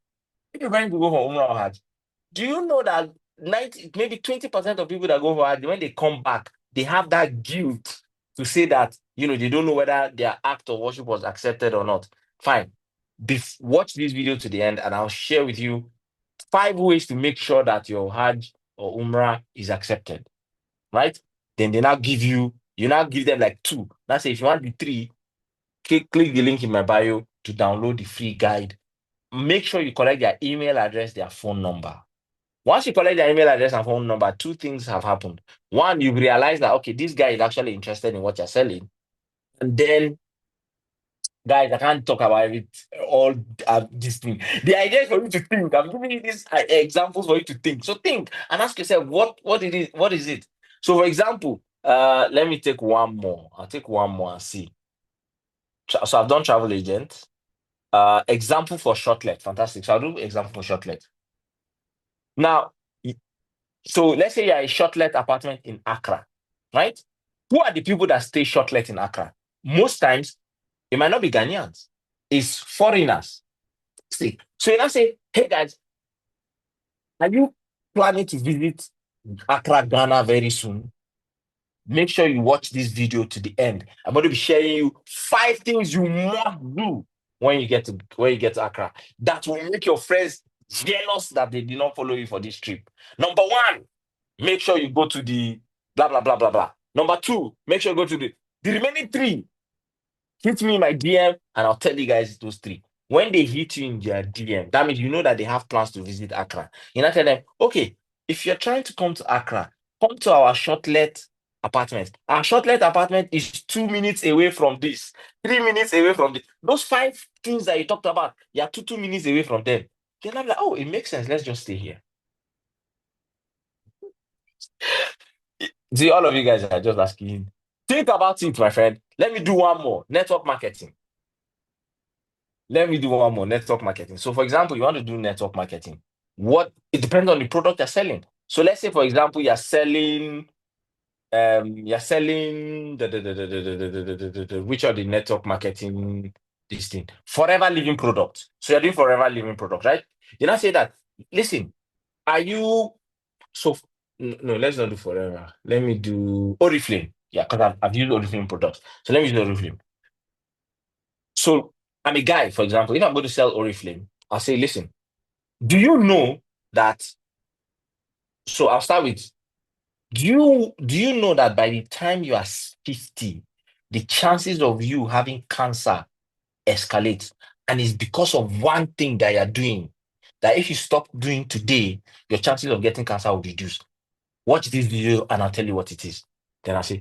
Speaker 2: if you're going to go for Umrah or Hajj, do you know that 90, maybe 20% of people that go for Hajj, when they come back, they have that guilt to say that, they don't know whether their act of worship was accepted or not. Fine. Watch this video to the end, and I'll share with you 5 ways to make sure that your Hajj or Umrah is accepted. Right? Then you now give them like two. That's if you want the three, click the link in my bio to download the free guide. Make sure you collect their email address, their phone number. Once you collect their email address and phone number, two things have happened. One, you realize that, okay, this guy is actually interested in what you're selling. And then, guys, I can't talk about it all this thing. The idea is for you to think. I'm giving you these examples for you to think. So think and ask yourself, what it is, what is it? So, for example, let me take one more. I'll take one more and see. So I've done travel agent. Example for shortlet. Fantastic. So I'll do example for shortlet. Now, so let's say you're a shortlet apartment in Accra, right? Who are the people that stay shortlet in Accra? Most times, it might not be Ghanaians. It's foreigners. See, so you now say, hey guys, are you planning to visit Accra, Ghana very soon? Make sure you watch this video to the end. I'm going to be sharing you 5 things you must do when you get to Accra that will make your friends jealous that they did not follow you for this trip. Number one, make sure you go to the blah blah blah blah blah. Number two, make sure you go to the remaining three. Hit me in my DM and I'll tell you guys those three. When they hit you in their DM, that means you know that they have plans to visit Accra. You now tell them, okay, if you're trying to come to Accra, come to our shortlet apartment. Our shortlet apartment is 2 minutes away from this, 3 minutes away from this. Those five things that you talked about, you're 2 minutes away from them. Then I'm like, oh, it makes sense. Let's just stay here. See, all of you guys are just asking. Think about it, my friend. Let me do one more. Network marketing. Let me do one more. Network marketing. So, for example, you want to do network marketing. What it depends on the product you're selling. So let's say, for example, you're selling which are the network marketing this thing? Forever living products. So you're doing forever living products, right? You now say that, listen, are you so no, let's not do forever. Let me do Oriflame. Yeah, because I've used Oriflame products. So let me use Oriflame. So I'm a guy, for example, if I'm going to sell Oriflame, I'll say, listen, do you know that? So I'll start with, do you know that by the time you are 50, the chances of you having cancer escalate? And it's because of one thing that you're doing. That if you stop doing today, your chances of getting cancer will reduce. Watch this video and I'll tell you what it is. Then I say,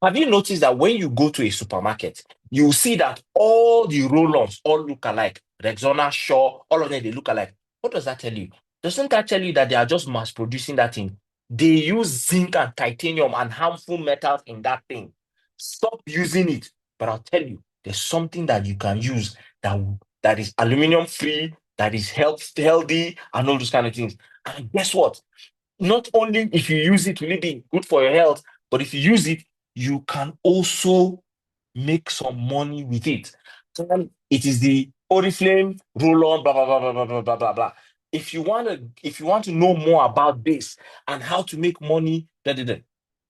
Speaker 2: have you noticed that when you go to a supermarket, you will see that all the roll-ons all look alike? Rexona, Shaw, all of them, they look alike. What does that tell you? Doesn't that tell you that they are just mass producing that thing? They use zinc and titanium and harmful metals in that thing. Stop using it. But I'll tell you, there's something that you can use that is aluminum free, that is healthy, and all those kind of things. And guess what? Not only if you use it will it be good for your health, but if you use it, you can also make some money with it. And it is the Oriflame roll on, blah blah blah blah blah blah blah blah blah. If you want to know more about this and how to make money, come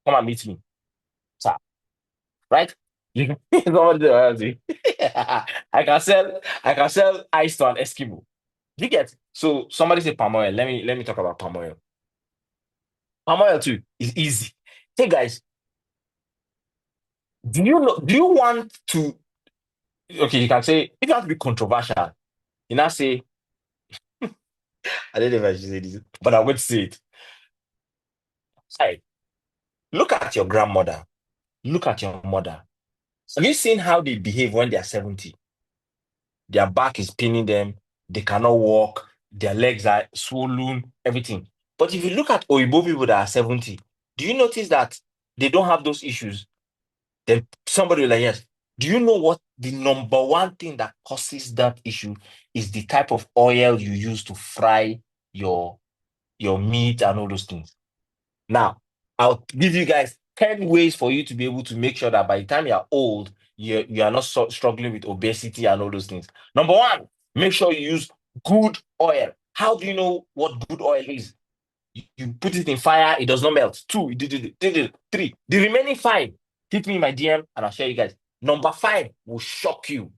Speaker 2: and meet me, sir. Right? You can somebody else. I can sell ice to an Eskimo. You get so somebody say palm oil. Let me talk about palm oil. Palm oil too is easy. Hey guys, do you want to okay, you can say if you want to be controversial, you now say, I don't know if I should say this, but I'm going to say it. Hey, look at your grandmother, look at your mother. Have you seen how they behave when they are 70? Their back is pinning them, they cannot walk, their legs are swollen, everything. But if you look at Oyibo people that are 70, do you notice that they don't have those issues? Then somebody will like, yes. Do you know what the number one thing that causes that issue is? The type of oil you use to fry your meat and all those things. Now, I'll give you guys 10 ways for you to be able to make sure that by the time you're old, you are not struggling with obesity and all those things. Number one, make sure you use good oil. How do you know what good oil is? You put it in fire, it does not melt. Two, three. The remaining five, hit me in my DM and I'll share you guys. Number five will shock you.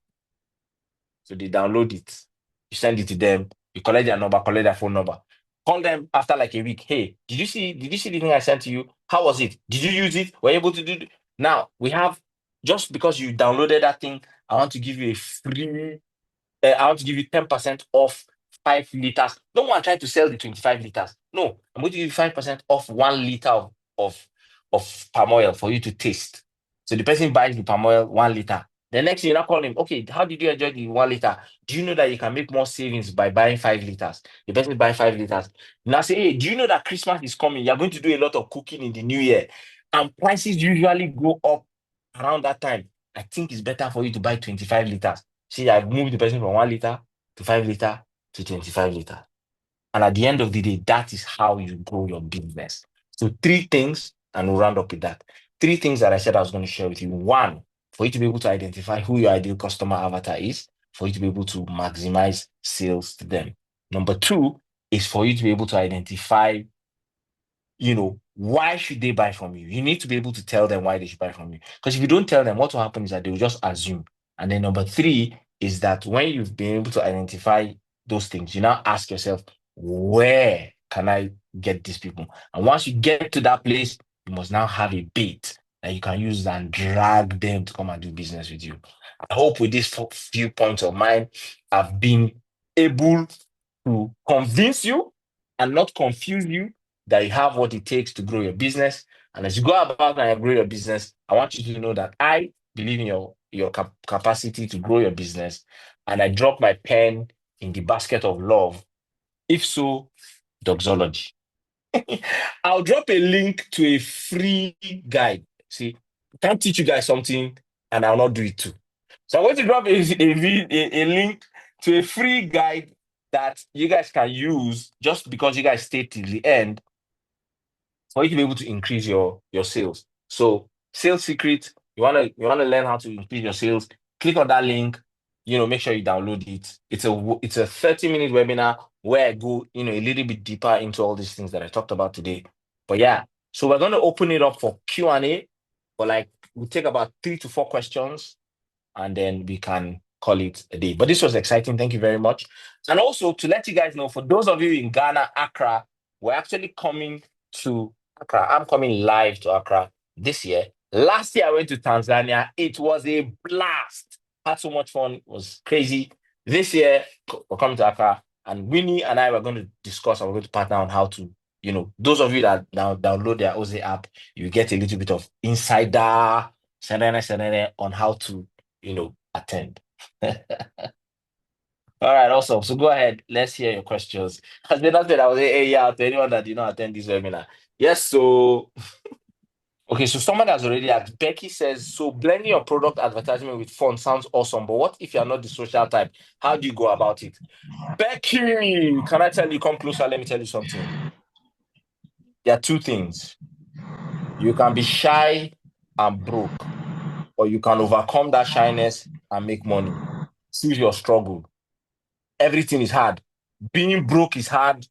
Speaker 2: So they download it. You send it to them. You collect their number, collect their phone number. Call them after like a week. Hey, did you see the thing I sent to you? How was it? Did you use it? Were you able to do it? Now we have, just because you downloaded that thing, I want to give you a free I want to give you 10% off 5 liters. No one tried to sell the 25 liters. No, I'm going to give you 5% off 1 liter of palm oil for you to taste. So the person buys the palm oil 1 liter. The next thing you now call him, okay, how did you enjoy the 1 liter? Do you know that you can make more savings by buying 5 liters? The person buy 5 liters. Now say, hey, do you know that Christmas is coming? You're going to do a lot of cooking in the new year. And prices usually go up around that time. I think it's better for you to buy 25 liters. See, I've moved the person from 1 liter to 5 liter to 25 liter. And at the end of the day, that is how you grow your business. So three things, and we'll round up with that. Three things that I said I was going to share with you. One, for you to be able to identify who your ideal customer avatar is, for you to be able to maximize sales to them. Number two is for you to be able to identify, why should they buy from you? You need to be able to tell them why they should buy from you. Because if you don't tell them, what will happen is that they will just assume. And then number three is that when you've been able to identify those things, you now ask yourself, where can I get these people? And once you get to that place, you must now have a bait. that you can use and drag them to come and do business with you. I hope with these few points of mine, I've been able to convince you and not confuse you that you have what it takes to grow your business. And as you go about and grow your business, I want you to know that I believe in your capacity to grow your business. And I drop my pen in the basket of love. If so, doxology. I'll drop a link to a free guide. See, I can't teach you guys something and I'll not do it too. So I'm going to drop a link to a free guide that you guys can use just because you guys stay till the end for you to be able to increase your sales. So sales secret, you wanna learn how to increase your sales, click on that link, make sure you download it. It's a 30-minute webinar where I go, a little bit deeper into all these things that I talked about today. But yeah, so we're gonna open it up for Q&A, but we'll take about 3 to 4 questions and then we can call it a day. But this was exciting. Thank you very much. And also to let you guys know, for those of you in Ghana, Accra, we're actually coming to Accra. I'm coming live to Accra this year. Last year, I went to Tanzania. It was a blast. Had so much fun. It was crazy. This year, we're coming to Accra. And Winnie and I were going to discuss and we're going to partner on how to, those of you that now download their Oze app, you get a little bit of insider on how to attend. All right, awesome. So go ahead. Let's hear your questions. Has been nothing. I was say, hey, yeah, to anyone that did not attend this webinar. Yes, so okay, so someone has already asked. Becky says, so blending your product advertisement with fun sounds awesome, but what if you're not the social type? How do you go about it? Becky, can I tell you, come closer, let me tell you something. There are two things. You can be shy and broke, or you can overcome that shyness and make money. Choose your struggle. Everything is hard. Being broke is hard.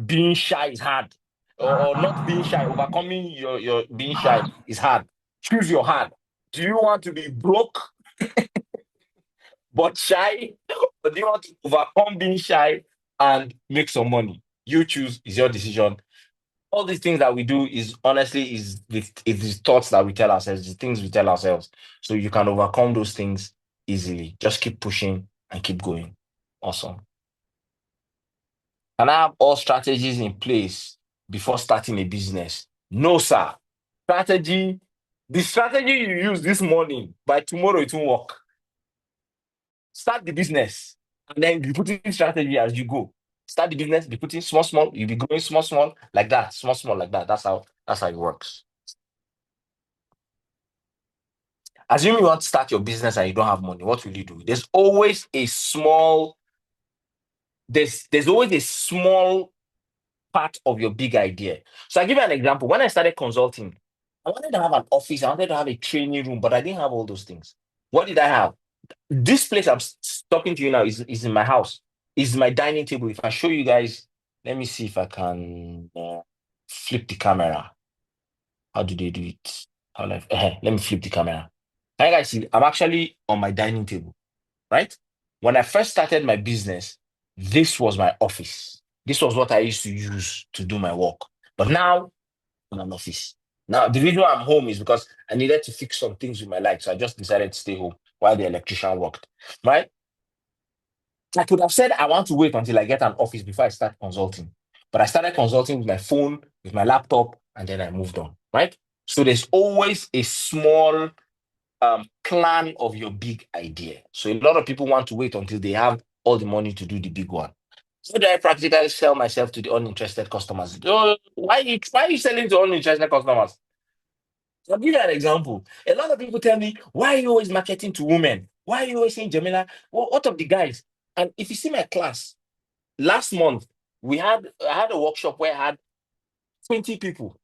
Speaker 2: Being shy is hard. Or not being shy, overcoming your being shy is hard. Choose your hard. Do you want to be broke but shy? Or do you want to overcome being shy and make some money? You choose, is your decision. All these things that we do is honestly is the thoughts that we tell ourselves, the things we tell ourselves. So you can overcome those things easily. Just keep pushing and keep going. Awesome. Can I have all strategies in place before starting a business? No, sir. The strategy you use this morning, by tomorrow it won't work. Start the business and then be putting strategy as you go. Start the business, be putting small, small, you'll be growing small, small, like that, small, small, like that. That's how it works. Assuming you want to start your business and you don't have money, what will you do? There's always a small part of your big idea. So I give you an example. When I started consulting, I wanted to have an office, I wanted to have a training room, but I didn't have all those things. What did I have? This place I'm talking to you now is in my house. Is my dining table. If I show you guys, let me see if I can flip the camera. How do they do it? Let me flip the camera. Can you guys see? I'm actually on my dining table, right? When I first started my business, this was my office. This was what I used to use to do my work. But now I'm an office. Now, the reason why I'm home is because I needed to fix some things with my light. So I just decided to stay home while the electrician worked, right? I could have said I want to wait until I get an office before I start consulting. But I started consulting with my phone, with my laptop, and then I moved on, right? So there's always a small plan of your big idea. So a lot of people want to wait until they have all the money to do the big one. So do I practically sell myself to the uninterested customers? Oh, why are you selling to uninterested customers? I'll give you an example. A lot of people tell me, why are you always marketing to women? Why are you always saying, Jamila, what of the guys? And if you see my class, last month, I had a workshop where I had 20 people.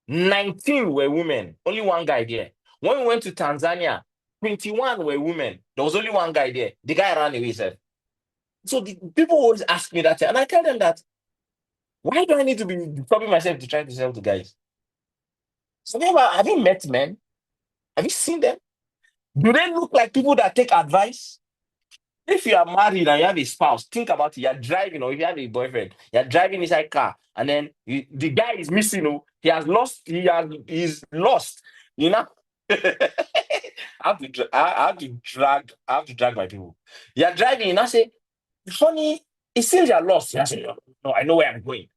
Speaker 2: 19 were women, only one guy there. When we went to Tanzania, 21 were women. There was only one guy there. The guy ran away, said. So the people always ask me that, and I tell them that, why do I need to be disturbing myself to try to sell to guys? So have you met men? Have you seen them? Do they look like people that take advice? If you are married and you have a spouse, think about it. You're driving, or if you have a boyfriend, you're driving inside car, and then the guy is missing. Oh, he's lost. You know, I I have to drag my people. You're driving, and I say, funny, it seems you're lost. I say, no, I know where I'm going.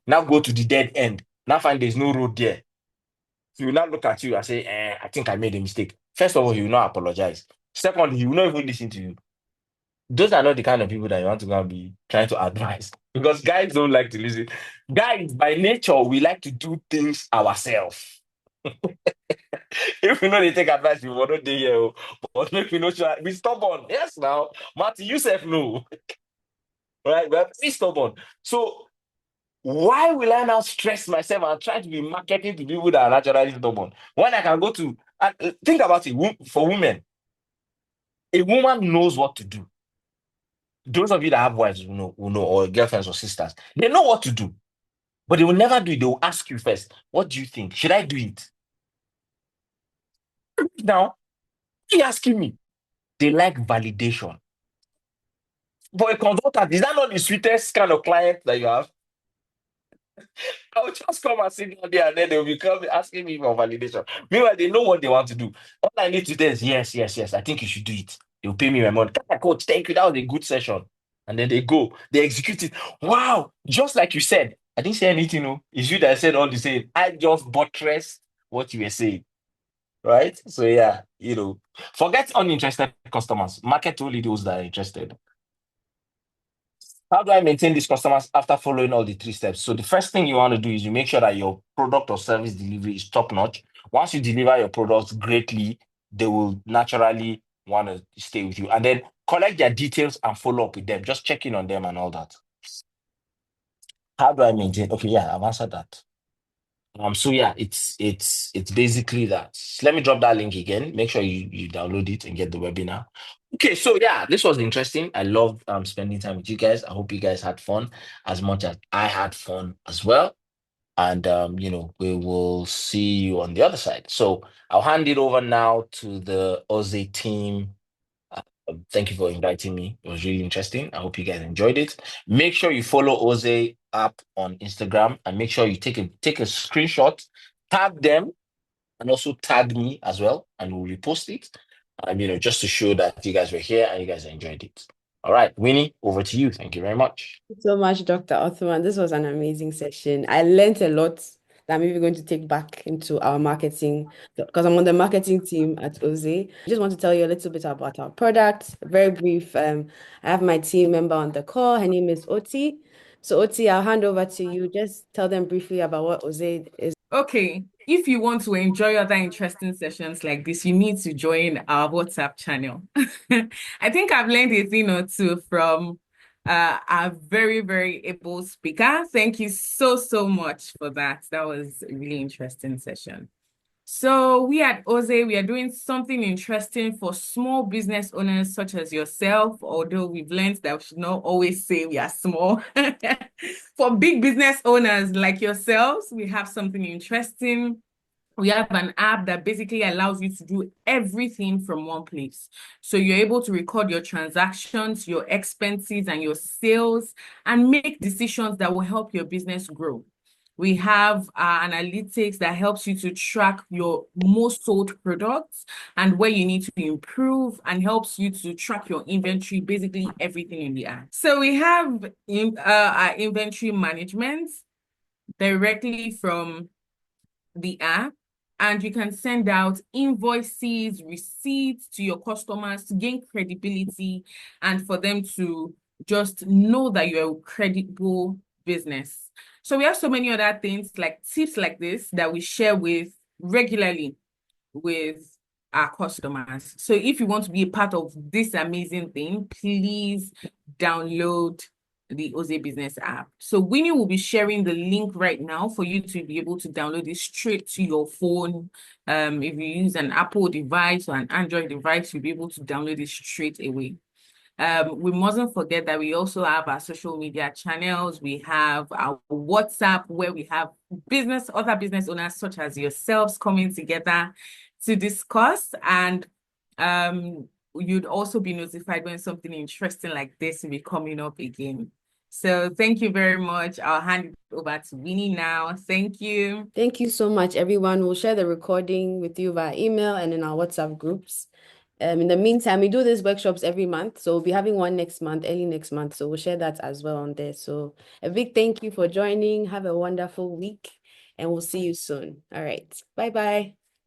Speaker 2: Now go to the dead end. Now find there's no road there. He will not look at you and say, I think I made a mistake. First of all, he will not apologize. Second, he will not even listen to you. Those are not the kind of people that you want to go and be trying to advise, because guys don't like to listen. Guys, by nature, we like to do things ourselves. If we know they take advice, we will not do here. Oh. But make we know sure we stubborn. Yes, now, Marty, you self know. Right? We're very stubborn. So why will I now stress myself and try to be marketing to people that are naturally stubborn? When I can go to think about it, for women, a woman knows what to do. Those of you that have wives who know, or girlfriends or sisters, they know what to do, but they will never do it. They will ask you first, what do you think? Should I do it? Now, what are you asking me? They like validation. But a consultant, is that not the sweetest kind of client that you have? I will just come and sit down there, and then they will be coming asking me for validation. Meanwhile, they know what they want to do. All I need to do is yes, yes, yes. I think you should do it. They'll pay me my money. Coach, thank you. That was a good session. And then they go, they execute it. Wow, just like you said. I didn't say anything. No, it's you that said all the same. I just buttressed what you were saying. Right? So yeah, forget uninterested customers. Market only those that are interested. How do I maintain these customers after following all the 3 steps? So the first thing you want to do is you make sure that your product or service delivery is top notch. Once you deliver your products greatly, they will naturally want to stay with you. And then collect their details and follow up with them. Just check in on them and all that. How do I maintain? Okay, yeah, I've answered that. So yeah, it's basically that. Let me drop that link again. Make sure you download it and get the webinar. Okay, so yeah, this was interesting. I love spending time with you guys. I hope you guys had fun as much as I had fun as well. And we will see you on the other side. So I'll hand it over now to the Oze team. Thank you for inviting me. It was really interesting. I hope you guys enjoyed it. Make sure you follow Oze app on Instagram, and make sure you take a screenshot, tag them, and also tag me as well, and we'll repost it. Just to show that you guys were here and you guys enjoyed it. All right, Winnie, over to you. Thank you very much.
Speaker 1: Thank you so much, Dr. Othman. This was an amazing session. I learned a lot that I'm even going to take back into our marketing because I'm on the marketing team at Oze. I just want to tell you a little bit about our product. Very brief. I have my team member on the call. Her name is Oti. So Oti, I'll hand over to you. Just tell them briefly about what Oze is.
Speaker 3: Okay, if you want to enjoy other interesting sessions like this, you need to join our WhatsApp channel. I think I've learned a thing or two from a very, very able speaker. Thank you so, so much for that. That was a really interesting session. So we at Oze, we are doing something interesting for small business owners such as yourself, although we've learned that we should not always say we are small. For big business owners like yourselves, we have something interesting. We have an app that basically allows you to do everything from one place. So you're able to record your transactions, your expenses, and your sales, and make decisions that will help your business grow. We have analytics that helps you to track your most sold products and where you need to improve, and helps you to track your inventory, basically everything in the app. So we have our inventory management directly from the app, and you can send out invoices, receipts to your customers to gain credibility and for them to just know that you're a credible business. So we have so many other things like tips like this that we share with regularly with our customers. So if you want to be a part of this amazing thing, please download the Oze Business app. So Winnie will be sharing the link right now for you to be able to download it straight to your phone. If you use an Apple device or an Android device, you'll be able to download it straight away. We mustn't forget that we also have our social media channels. We have our WhatsApp where we have other business owners such as yourselves coming together to discuss and you'd also be notified when something interesting like this will be coming up again. So thank you very much. I'll hand it over to Winnie now. Thank you.
Speaker 1: Thank you so much, everyone. We'll share the recording with you via email and in our WhatsApp groups. In the meantime, we do these workshops every month. So we'll be having one next month, early next month. So we'll share that as well on there. So a big thank you for joining. Have a wonderful week and we'll see you soon. All right. Bye-bye.